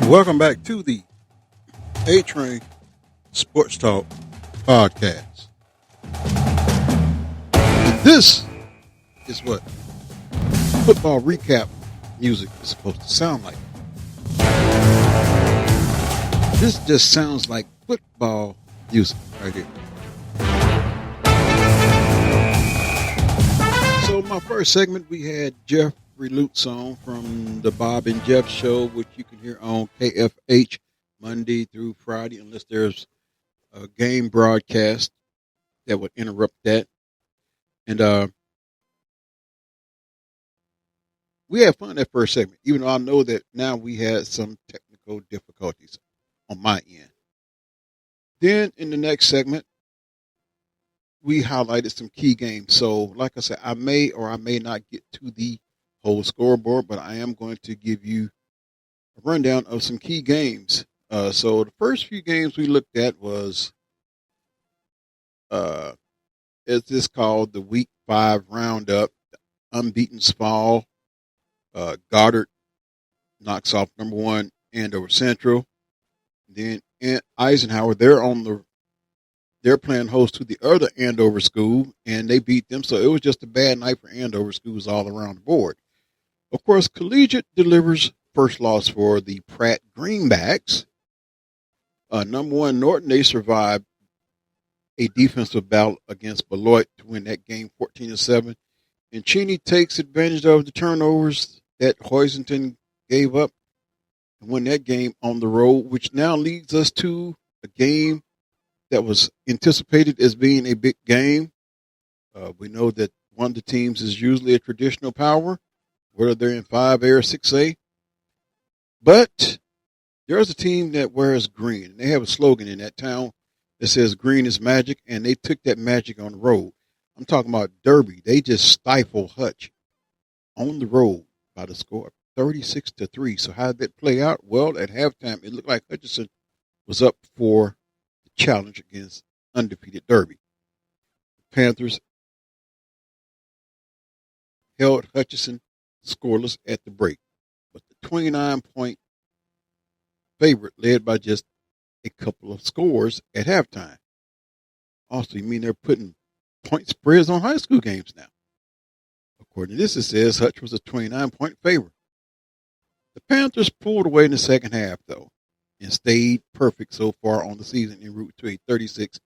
Welcome back to the A-Train Sports Talk Podcast. And this is what football recap music is supposed to sound like. This just sounds like football music right here. So my first segment, we had Jeff Lute song from the Bob and Jeff Show, which you can hear on KFH Monday through Friday, unless there's a game broadcast that would interrupt that. And we had fun that first segment, even though I know that now we had some technical difficulties on my end. Then in the next segment, we highlighted some key games. So like I said, I may or I may not get to the whole scoreboard, but I am going to give you a rundown of some key games. So the first few games we looked at was, as this called, the Week 5 Roundup. Unbeaten fall. Goddard knocks off number 1 Andover Central. Then Eisenhower, they're playing host to the other Andover school, and they beat them. So it was just a bad night for Andover schools all around the board. Of course, Collegiate delivers first loss for the Pratt Greenbacks. Number 1 Norton, they survived a defensive battle against Beloit to win that game 14-7. And Cheney takes advantage of the turnovers that Hoisington gave up and win that game on the road, which now leads us to a game that was anticipated as being a big game. We know that one of the teams is usually a traditional power, whether they're in 5A or 6A. But there's a team that wears green, and they have a slogan in that town that says green is magic, and they took that magic on the road. I'm talking about Derby. They just stifled Hutch on the road by the score of 36-3. So how did that play out? Well, at halftime, it looked like Hutchinson was up for the challenge against undefeated Derby. The Panthers held Hutchinson scoreless at the break, but the 29-point favorite led by just a couple of scores at halftime. Also, you mean they're putting point spreads on high school games now? According to this, it says Hutch was a 29-point favorite. The Panthers pulled away in the second half, though, and stayed perfect so far on the season en route to a 36-3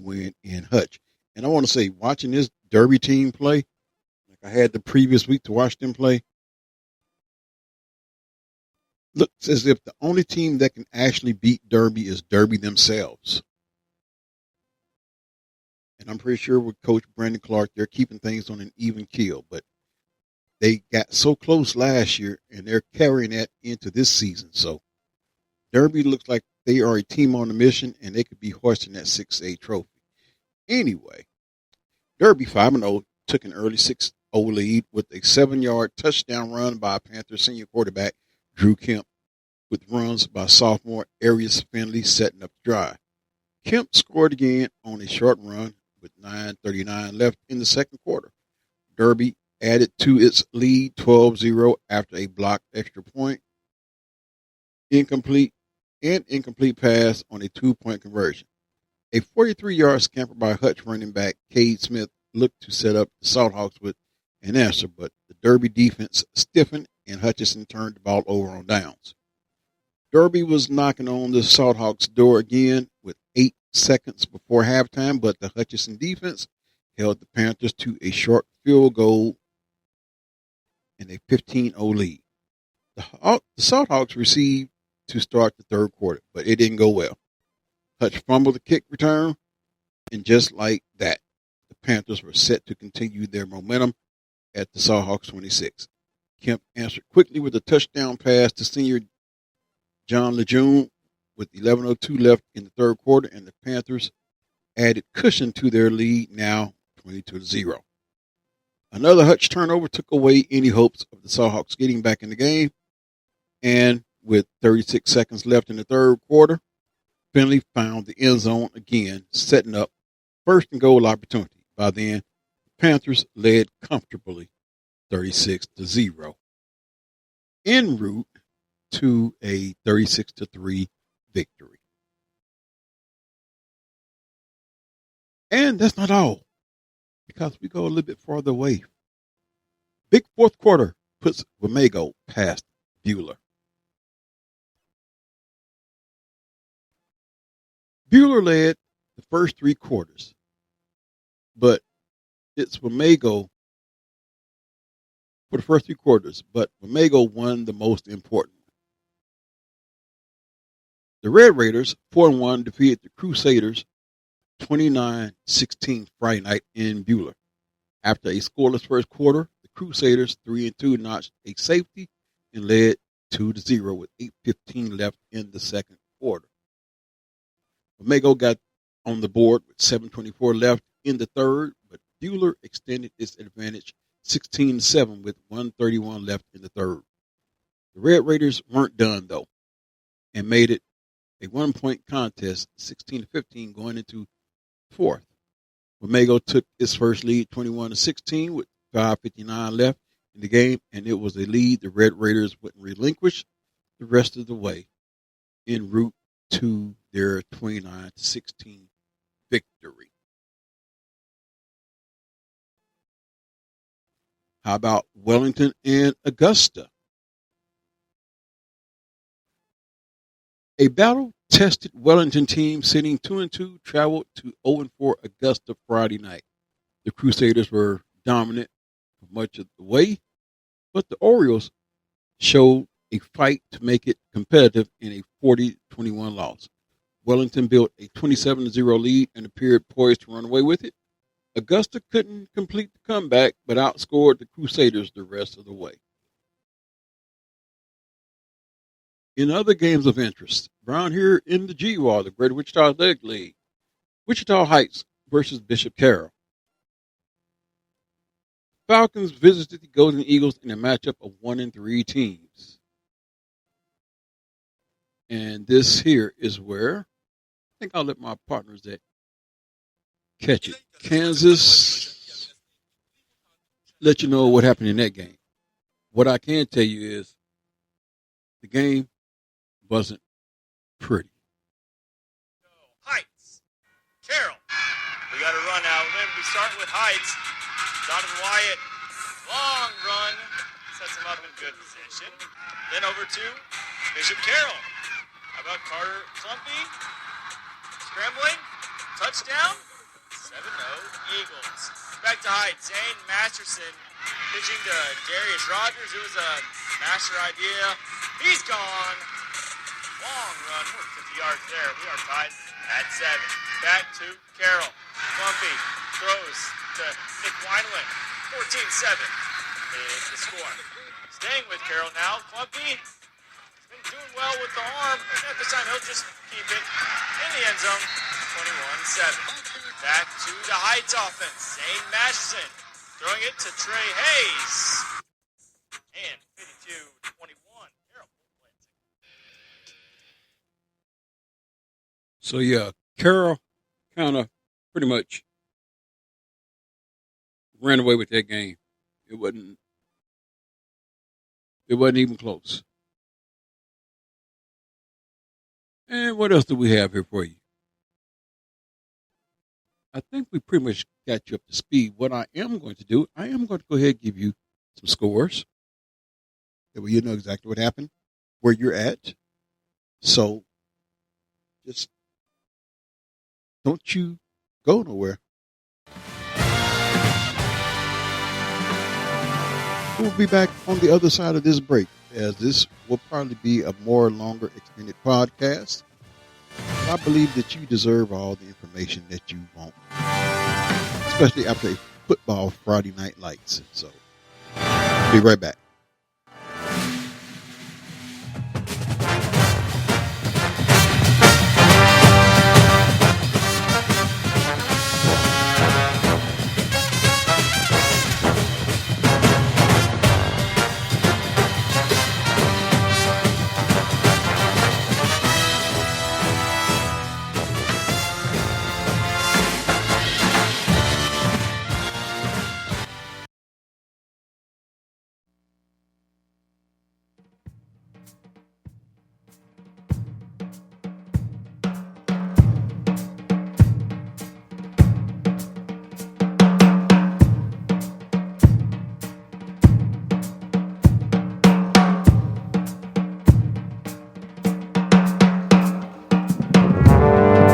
win in Hutch. And I want to say, watching this Derby team play, like I had the previous week to watch them play, looks as if the only team that can actually beat Derby is Derby themselves. And I'm pretty sure with Coach Brandon Clark, they're keeping things on an even keel. But they got so close last year, and they're carrying that into this season. So Derby looks like they are a team on a mission, and they could be hoisting that 6A trophy. Anyway, Derby 5-0 took an early 6-0 lead with a 7-yard touchdown run by Panther senior quarterback Drew Kemp, with runs by sophomore Arias Finley setting up the drive. Kemp scored again on a short run with 9:39 left in the second quarter. Derby added to its lead 12-0 after a blocked extra point, incomplete pass on a 2-point conversion. A 43-yard scamper by Hutch running back Cade Smith looked to set up the Salthawks with an answer, but the Derby defense stiffened and Hutchinson turned the ball over on downs. Derby was knocking on the Salthawks' door again with 8 seconds before halftime, but the Hutchinson defense held the Panthers to a short field goal and a 15-0 lead. The Salthawks received to start the third quarter, but it didn't go well. Hutch fumbled the kick return, and just like that, the Panthers were set to continue their momentum at the Salthawks 26. Kemp answered quickly with a touchdown pass to senior John Lejeune with 11:02 left in the third quarter, and the Panthers added cushion to their lead, now 22-0. Another Hutch turnover took away any hopes of the Salthawks getting back in the game, and with 36 seconds left in the third quarter, Finley found the end zone again, setting up first and goal opportunity. By then, the Panthers led comfortably 36-0 en route to a 36-3 victory. And that's not all, because we go a little bit farther away. Big fourth quarter puts Wamego past Buhler. Buhler led the first 3 quarters, but it's Wamego for the first 3 quarters, but Wamego won the most important. The Red Raiders, 4-1, defeated the Crusaders 29-16 Friday night in Buhler. After a scoreless first quarter, the Crusaders, 3-2, notched a safety and led 2-0 with 8:15 left in the second quarter. Wamego got on the board with 7:24 left in the third, but Buhler extended its advantage 16-7 with 1:31 left in the third. The Red Raiders weren't done, though, and made it a 1-point contest, 16-15, going into fourth. Wamego took its first lead 21-16 with 5:59 left in the game, and it was a lead the Red Raiders wouldn't relinquish the rest of the way en route to their 29-16 victory. How about Wellington and Augusta? A battle-tested Wellington team sitting 2-2 traveled to 0-4 Augusta Friday night. The Crusaders were dominant for much of the way, but the Orioles showed a fight to make it competitive in a 40-21 loss. Wellington built a 27-0 lead and appeared poised to run away with it. Augusta couldn't complete the comeback, but outscored the Crusaders the rest of the way. In other games of interest, around here in the GWAR, the Greater Wichita Athletic League, Wichita Heights versus Bishop Carroll. Falcons visited the Golden Eagles in a matchup of 1-3 teams. And this here is where I think I'll let my partners that catch it. Kansas, let you know what happened in that game. What I can tell you is the game wasn't pretty. Heights. Carroll. We got a run out. We start with Heights. Donovan Wyatt. Long run. Sets him up in good position. Then over to Bishop Carroll. How about Carter Clumpy? Scrambling. Touchdown. 7-0 Eagles. Back to Heights. Zane Masterson pitching to Darius Rogers. It was a master idea. He's gone. Long run. More than 50 yards there. We are tied at 7. Back to Carroll. Clumpy throws to Nick Wineland. 14-7 is the score. Staying with Carroll now. Clumpy has been doing well with the arm. And at this time, he'll just keep it in the end zone. 21-7. Back to the Heights offense. Zane Masterson throwing it to Trey Hayes. And 52-21. Carroll. So, yeah, Carroll kind of pretty much ran away with that game. It wasn't even close. And what else do we have here for you? I think we pretty much got you up to speed. What I am going to do, I am going to go ahead and give you some scores. That way you know exactly what happened, where you're at. So just don't you go nowhere. We'll be back on the other side of this break, as this will probably be a more longer extended podcast. But I believe that you deserve all the information that you want, especially after a football Friday night lights. So, be right back.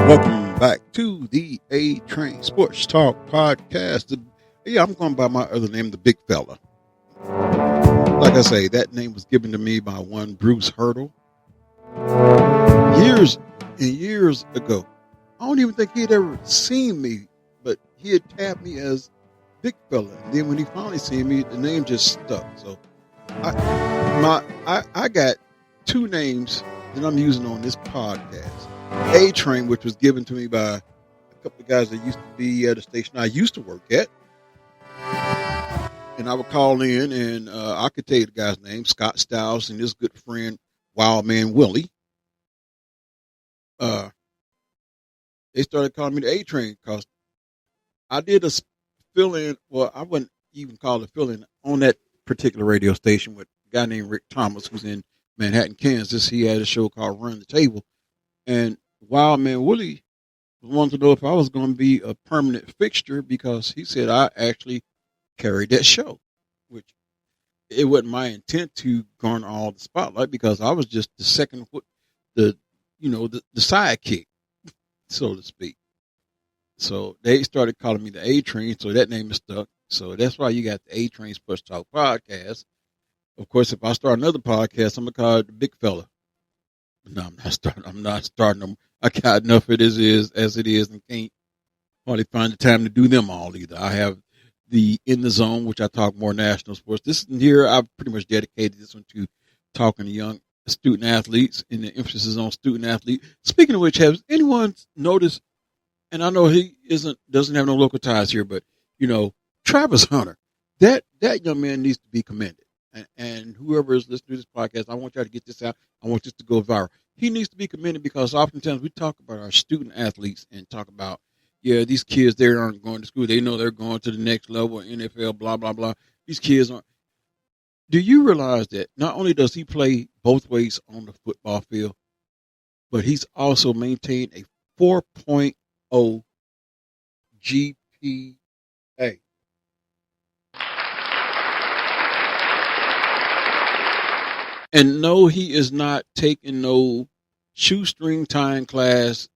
Welcome back to the A Train Sports Talk Podcast. Yeah, I'm going by my other name, the Big Fella. Like I say, that name was given to me by one Bruce Hurdle years and years ago. I don't even think he'd ever seen me, but he had tabbed me as Big Fella. And then when he finally seen me, the name just stuck. So I got two names that I'm using on this podcast. A Train, which was given to me by a couple of guys that used to be at a station I used to work at. And I would call in, and I could tell you the guy's name, Scott Stiles, and his good friend, Wild Man Willie. They started calling me the A Train because I did a fill-in. Well, I wouldn't even call it fill-in on that particular radio station with a guy named Rick Thomas, who's in Manhattan, Kansas. He had a show called Run the Table. And Wild Man Willie wanted to know if I was going to be a permanent fixture because he said I actually carried that show, which it wasn't my intent to garner all the spotlight because I was just the second, the sidekick, so to speak. So they started calling me the A Train, so that name is stuck. So that's why you got the A Train Sports Talk Podcast. Of course, if I start another podcast, I'm going to call it the Big Fella, No, I'm not starting. I'm not starting them. I got enough of this as it is, and can't hardly find the time to do them all either. I have the In the Zone, which I talk more national sports. This here, I've pretty much dedicated this one to talking to young student athletes, and the emphasis is on student athlete. Speaking of which, has anyone noticed? And I know he doesn't have no local ties here, but Travis Hunter, that young man needs to be commended. And whoever is listening to this podcast, I want y'all to get this out. I want this to go viral. He needs to be commended because oftentimes we talk about our student athletes and talk about, yeah, these kids, they aren't going to school. They know they're going to the next level, NFL, blah, blah, blah. These kids aren't. Do you realize that not only does he play both ways on the football field, but he's also maintained a 4.0 GPA? And no, he is not taking no shoestring tying class,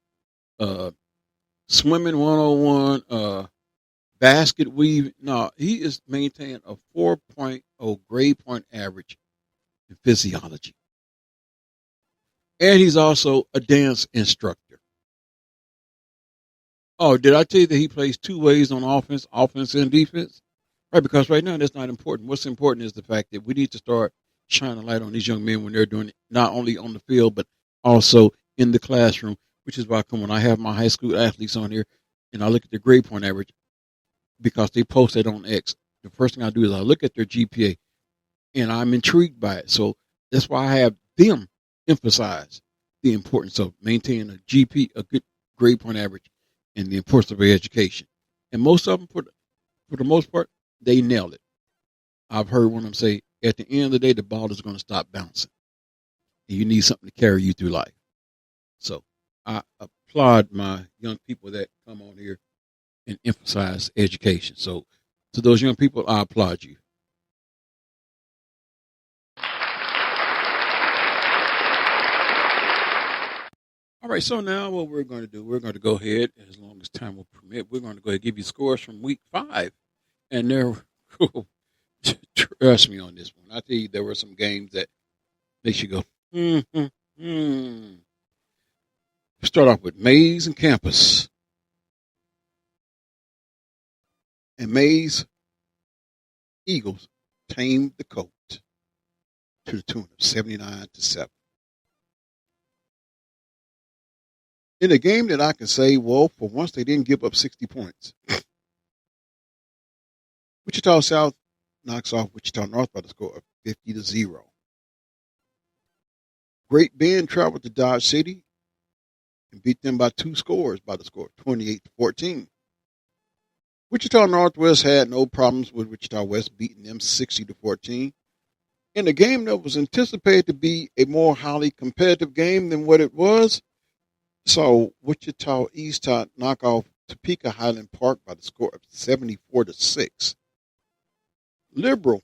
swimming 101, basket weaving. No, he is maintaining a 4.0 grade point average in physiology. And he's also a dance instructor. Oh, did I tell you that he plays two ways on offense and defense? Right, because right now that's not important. What's important is the fact that we need to start shine a light on these young men when they're doing it, not only on the field, but also in the classroom, which is why when I have my high school athletes on here and I look at their grade point average, because they post it on X, the first thing I do is I look at their GPA and I'm intrigued by it. So that's why I have them emphasize the importance of maintaining a good grade point average and the importance of their education. And most of them, for the most part, they nail it. I've heard one of them say, at the end of the day, the ball is going to stop bouncing. And you need something to carry you through life. So I applaud my young people that come on here and emphasize education. So to those young people, I applaud you. All right, so now what we're going to do, we're going to go ahead, as long as time will permit, we're going to go ahead and give you scores from week 5. And there, trust me on this one. I tell you, there were some games that makes you go, Start off with Mays and Campus. And Mays Eagles tamed the Colt to the tune of 79-7. In a game that I can say, well, for once they didn't give up 60 points. Wichita South knocks off Wichita North by the score of 50-0. Great Bend traveled to Dodge City and beat them by 2 scores by the score of 28-14. Wichita Northwest had no problems with Wichita West beating them 60-14. In a game that was anticipated to be a more highly competitive game than what it was, so Wichita East knock off Topeka Highland Park by the score of 74-6. Liberal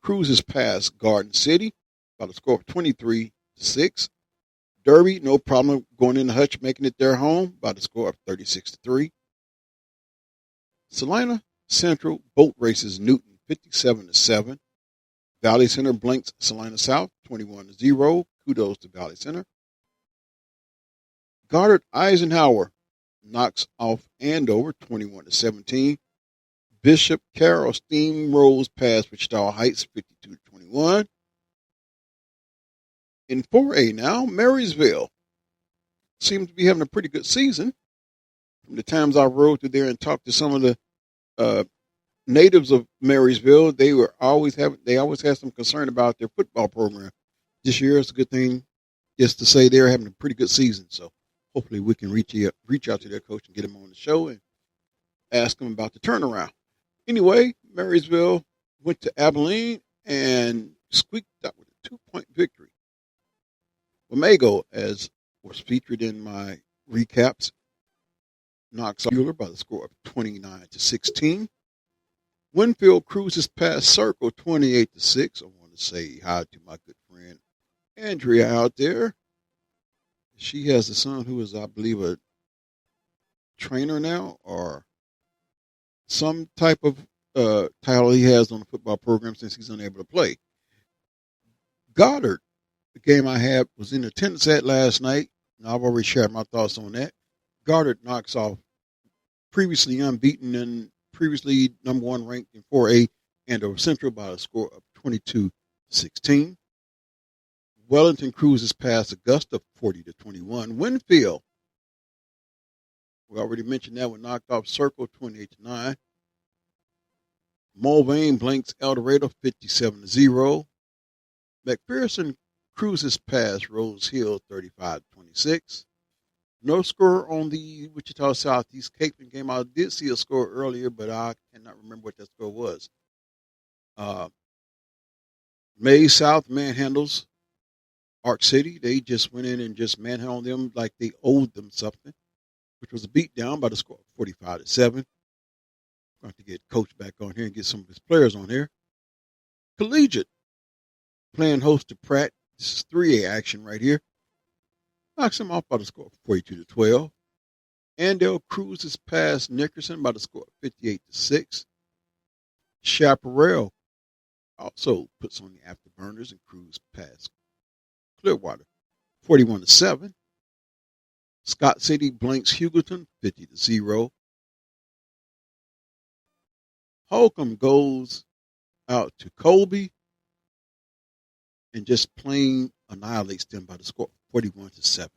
cruises past Garden City by the score of 23-6. Derby, no problem going in the hutch, making it their home by the score of 36-3. Salina Central boat races Newton 57-7. Valley Center blanks Salina South 21-0. Kudos to Valley Center. Goddard Eisenhower knocks off Andover 21-17. Bishop Carroll steamrolls past Wichita Heights 52-21. In 4A now, Marysville seems to be having a pretty good season. From the times I rode through there and talked to some of the natives of Marysville, they always had some concern about their football program. This year, it's a good thing just to say they're having a pretty good season. So hopefully we can reach out to their coach and get him on the show and ask him about the turnaround. Anyway, Marysville went to Abilene and squeaked out with a 2-point victory. Wamego, as was featured in my recaps, knocks off Mueller by the score of 29-16. Winfield cruises past Circle 28-6. I want to say hi to my good friend Andrea out there. She has a son who is, I believe, a trainer now or some type of title he has on the football program since he's unable to play. Goddard the game I had was in attendance at last night, and I've already shared my thoughts on that. Goddard knocks off previously unbeaten and previously number one ranked in 4A Andover Central by a score of 22-16. Wellington cruises past Augusta 40-21. Winfield, we already mentioned that one, knocked off Circle 28-9. Mulvane blanks El Dorado 57-0. McPherson cruises past Rose Hill 35-26. No score on the Wichita Southeast Capeland game. I did see a score earlier, but I cannot remember what that score was. May South manhandles Arc City. They just went in and just manhandled them like they owed them something, which was a beat down by the score of 45-7. Going to get Coach back on here and get some of his players on here. Collegiate playing host to Pratt. This is 3A action right here. Knocks him off by the score of 42-12. Andale cruises past Nickerson by the score of 58-6. Chaparral also puts on the afterburners and cruises past Clearwater 41-7. Scott City blanks Hugoton 50-0. Holcomb goes out to Colby and just plain annihilates them by the score of 41-7.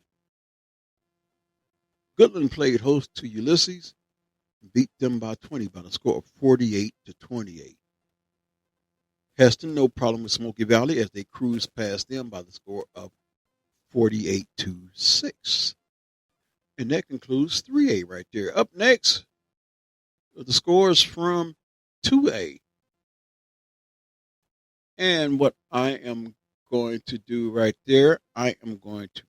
Goodland played host to Ulysses and beat them by 20 by the score of 48-28. Heston, no problem with Smoky Valley as they cruise past them by the score of 48-6. And that concludes 3A right there. Up next, the scores from 2A. And what I am going to do right there, I am going to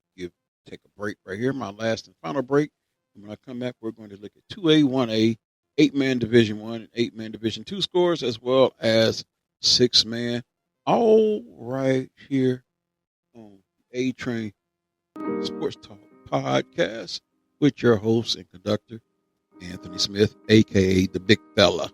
take a break right here, my last and final break. And when I come back, we're going to look at 2A, 1A, 8-man Division 1, and 8-man Division 2 scores, as well as 6-man, all right here on A-Train Sports Talk Podcast with your host and conductor, Anthony Smith, a.k.a. the Big Fella.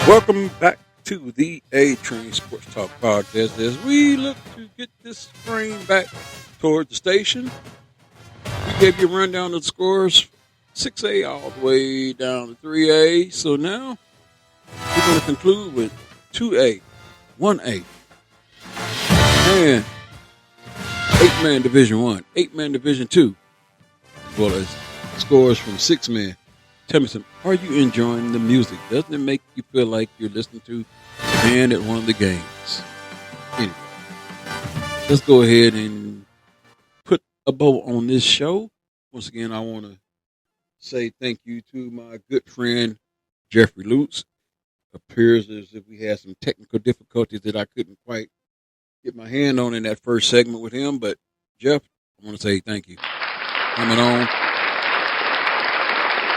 Welcome back to the A-Train Sports Talk Podcast as we look to get this train back toward the station. We gave you a rundown of the scores, 6A all the way down to 3A. So now we're going to conclude with 2A, 1A, and 8-man Division 1, 8-man Division 2, as well as scores from 6-man. Tell me something. Are you enjoying the music? Doesn't it make you feel like you're listening to a band at one of the games? Anyway, let's go ahead and put a bow on this show. Once again, I want to say thank you to my good friend, Jeffrey Lutz. Appears as if we had some technical difficulties that I couldn't quite get my hand on in that first segment with him. But, Jeff, I want to say thank you for coming on.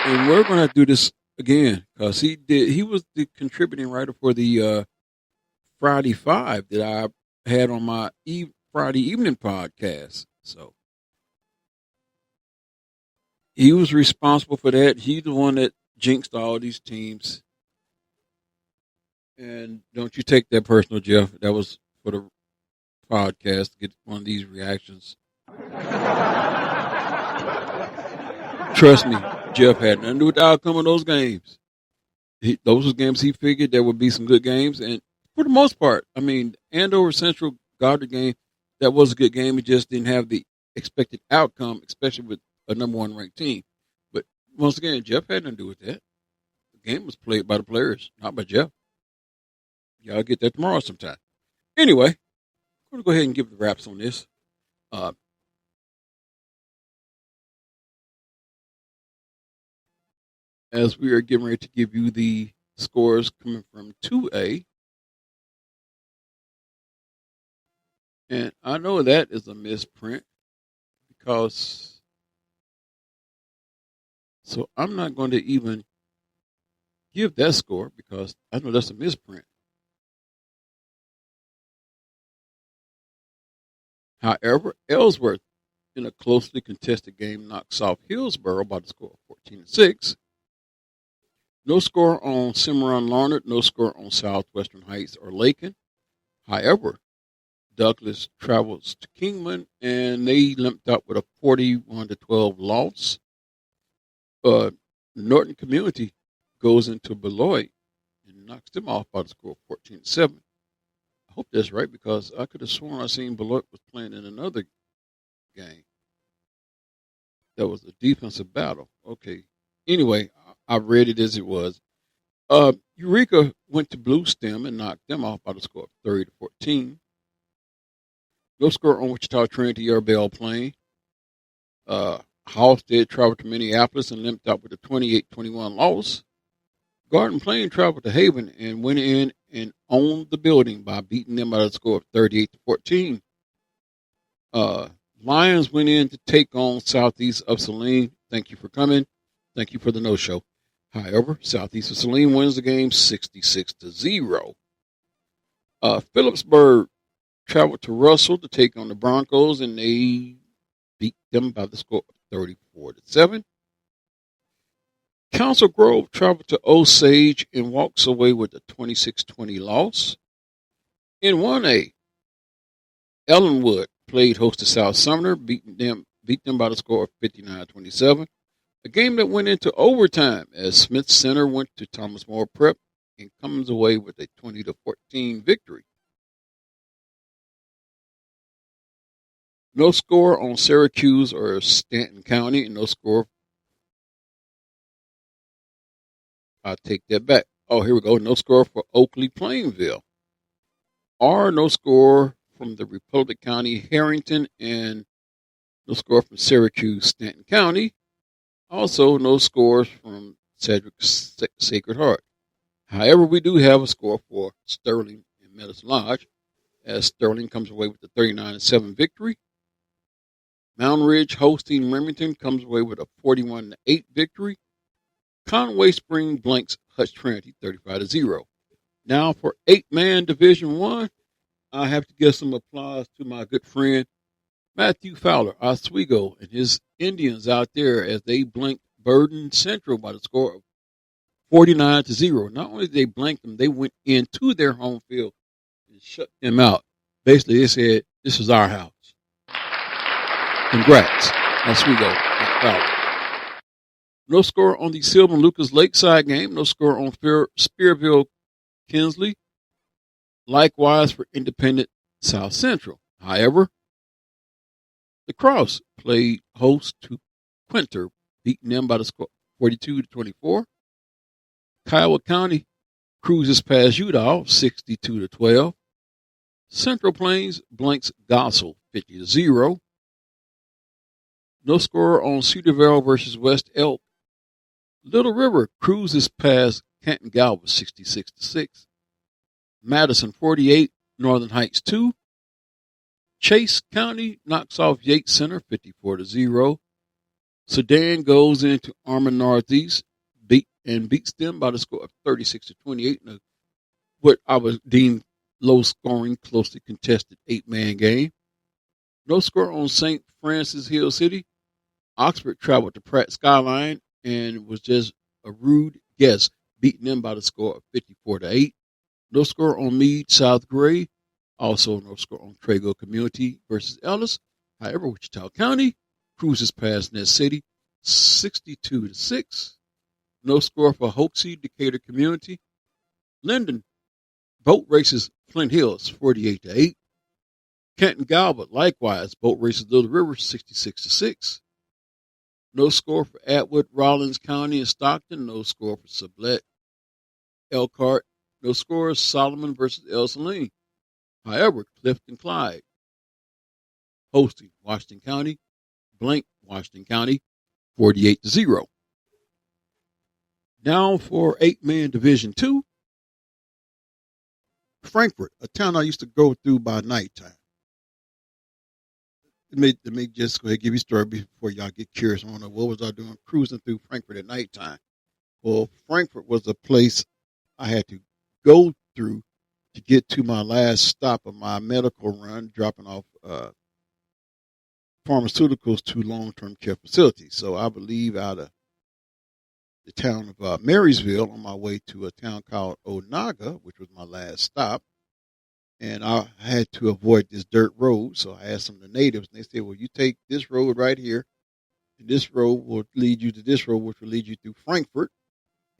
And we're going to do this again because he was the contributing writer for the Friday Five that I had on my Friday evening podcast. So he was responsible for that. He's the one that jinxed all these teams. And don't you take that personal, Jeff. That was for the podcast to get one of these reactions. Trust me. Jeff had nothing to do with the outcome of those games. Those were games he figured there would be some good games. And for the most part, I mean, Andover Central Goddard game, that was a good game. It just didn't have the expected outcome, especially with a number one ranked team. But once again, Jeff had nothing to do with that. The game was played by the players, not by Jeff. Y'all get that tomorrow sometime. Anyway, I'm going to go ahead and give the wraps on this. As we are getting ready to give you the scores coming from 2A. And I know that is a misprint because, so I'm not going to even give that score because I know that's a misprint. However, Ellsworth, in a closely contested game, knocks off Hillsborough by the score of 14-6. No score on Cimarron Larned, no score on Southwestern Heights or Lakin. However, Douglas travels to Kingman, and they limped up with a 41-12 loss. Norton Community goes into Beloit and knocks them off by the score of 14-7. I hope that's right because I could have sworn I seen Beloit was playing in another game. That was a defensive battle. Okay. Anyway, I read it as it was. Eureka went to Blue Stem and knocked them off by the score of 30-14. No score on Wichita Trinity or Belle Plaine. Halstead traveled to Minneapolis and limped out with a 28-21 loss. Garden Plain traveled to Haven and went in and owned the building by beating them by the score of 38-14. Lions went in to take on Southeast of Saline. Thank you for coming. Thank you for the no-show. However, Southeast of Saline wins the game 66-0. Phillipsburg traveled to Russell to take on the Broncos, and they beat them by the score of 34-7. Council Grove traveled to Osage and walks away with a 26-20 loss. In 1A, Ellenwood played host to South Sumner, beat them by the score of 59-27. A game that went into overtime as Smith Center went to Thomas More Prep and comes away with a 20-14 victory. No score on Syracuse or Stanton County, and no score. I'll take that back. Oh, here we go. No score for Oakley Plainville. No score from the Republic County Harrington, and no score from Syracuse Stanton County. Also, no scores from Cedric Sacred Heart. However, we do have a score for Sterling and Medicine Lodge, as Sterling comes away with a 39-7 victory. Mountain Ridge hosting Remington comes away with a 41-8 victory. Conway Spring blanks Hutch Trinity 35-0. Now for 8-man Division 1, I have to give some applause to my good friend Matthew Fowler, Oswego, and his Indians out there as they blanked Burden Central by the score of 49-0. Not only did they blank them, they went into their home field and shut them out. Basically, they said, "This is our house." Congrats, Oswego. Fowler. No score on the Sylvan Lucas Lakeside game. No score on Spearville Kinsley. Likewise for Independent South Central. However, the Cross played host to Quinter, beating them by the score 42-24. Kiowa County cruises past Udall 62-12. Central Plains blanks Gossel 50-0. No score on Cedarville versus West Elk. Little River cruises past Canton Galva 66-6. Madison 48, Northern Heights 2. Chase County knocks off Yates Center 54-0. Sedan goes into Armand Northeast beats them by the score of 36-28. What I would deem low scoring, closely contested 8-man game. No score on St. Francis Hill City. Oxford traveled to Pratt Skyline and was just a rude guess, beating them by the score of 54-8. No score on Meade South Gray. Also no score on Trago Community versus Ellis. However, Wichita County cruises past Ness City 62-6. No score for Hoaxie Decatur Community. Linden boat races Flint Hills 48-8. Kenton Galbert, likewise, boat races Little River 66-6. No score for Atwood, Rollins County, and Stockton. No score for Sublette, Elkhart. No scores, Solomon versus El Saline. However, Clifton Clyde hosting Washington County, blank Washington County, 48-0. Now for 8-man Division II. Frankfort, a town I used to go through by nighttime. Let me just go ahead and give you a story before y'all get curious. I don't know what was I doing cruising through Frankfort at nighttime. Well, Frankfort was a place I had to go through to get to my last stop of my medical run, dropping off pharmaceuticals to long-term care facilities. So I believe out of the town of Marysville on my way to a town called Onaga, which was my last stop. And I had to avoid this dirt road. So I asked some of the natives, and they said, well, you take this road right here, and this road will lead you to this road, which will lead you through Frankfort.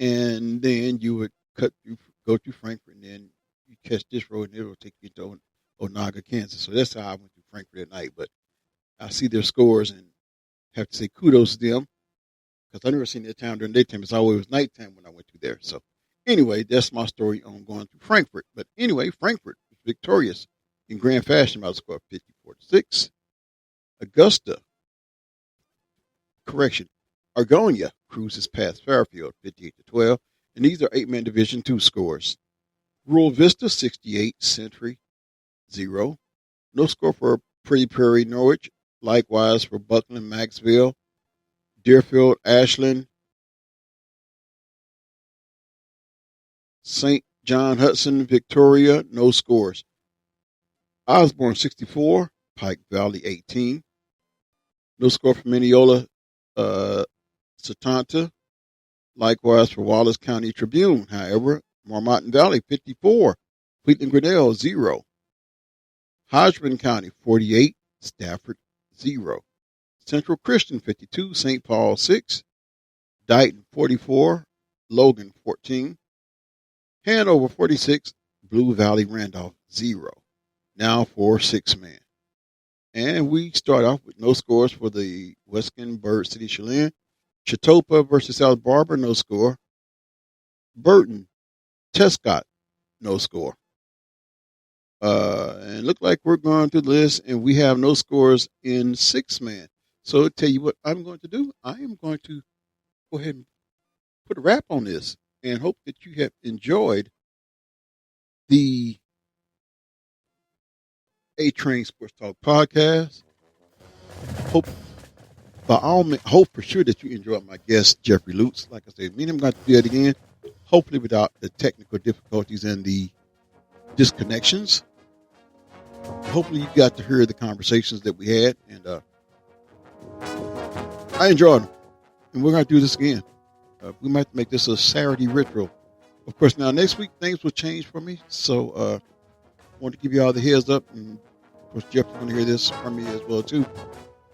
And then you would go through Frankfort, and then you catch this road, and it will take you to Onaga, Kansas. So that's how I went through Frankfort at night. But I see their scores and have to say kudos to them, because I never seen their town during daytime. It's always nighttime when I went through there. So anyway, that's my story on going through Frankfort. But anyway, Frankfort was victorious in grand fashion by the score of 54-6. Argonia cruises past Fairfield 58-12. And these are 8-man Division II scores. Rural Vista 68, Century 0. No score for Pretty Prairie, Norwich. Likewise for Buckland, Maxville, Deerfield, Ashland, St. John Hudson, Victoria, no scores. Osborne 64, Pike Valley 18. No score for Mineola, Satanta. Likewise for Wallace County Tribune. However, Marmottan Valley 54, Wheatland Grinnell 0. Hodgman County 48, Stafford 0. Central Christian 52, St. Paul 6. Dighton 44, Logan 14. Hanover 46, Blue Valley Randolph 0. Now for 6-man. And we start off with no scores for the Weskin Bird City Chelan. Chatopa versus South Barber, no score. Burton, Tescott, no score. And look like we're going through the list, and we have no scores in 6-man. So I'll tell you what I'm going to do. I am going to go ahead and put a wrap on this and hope that you have enjoyed the A-Train Sports Talk podcast. Hope for sure that you enjoyed my guest, Jeffrey Lutz. Like I said, me and him got to do it again, hopefully without the technical difficulties and the disconnections. Hopefully you got to hear the conversations that we had, and I enjoyed them. And we're going to do this again. We might make this a Saturday ritual. Of course, now next week things will change for me, so I want to give you all the heads up. And of course, Jeff's going to hear this from me as well too.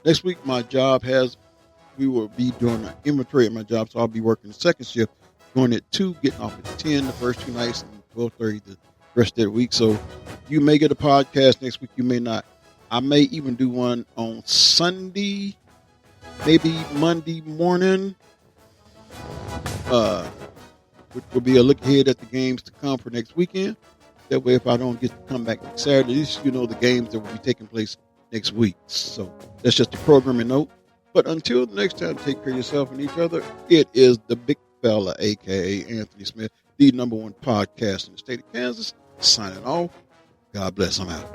Next week, my job we will be doing an inventory at my job, so I'll be working the second shift, going at 2, getting off at 10 the first 2 nights, and 12:30 the rest of the week. So you may get a podcast next week, you may not. I may even do one on Sunday, maybe Monday morning, which will be a look ahead at the games to come for next weekend. That way, if I don't get to come back next Saturday, at least you know the games that will be taking place next week. So that's just a programming note. But until the next time, take care of yourself and each other. It is the big fella, a.k.a. Anthony Smith, the #1 podcast in the state of Kansas, signing off. God bless. I'm out.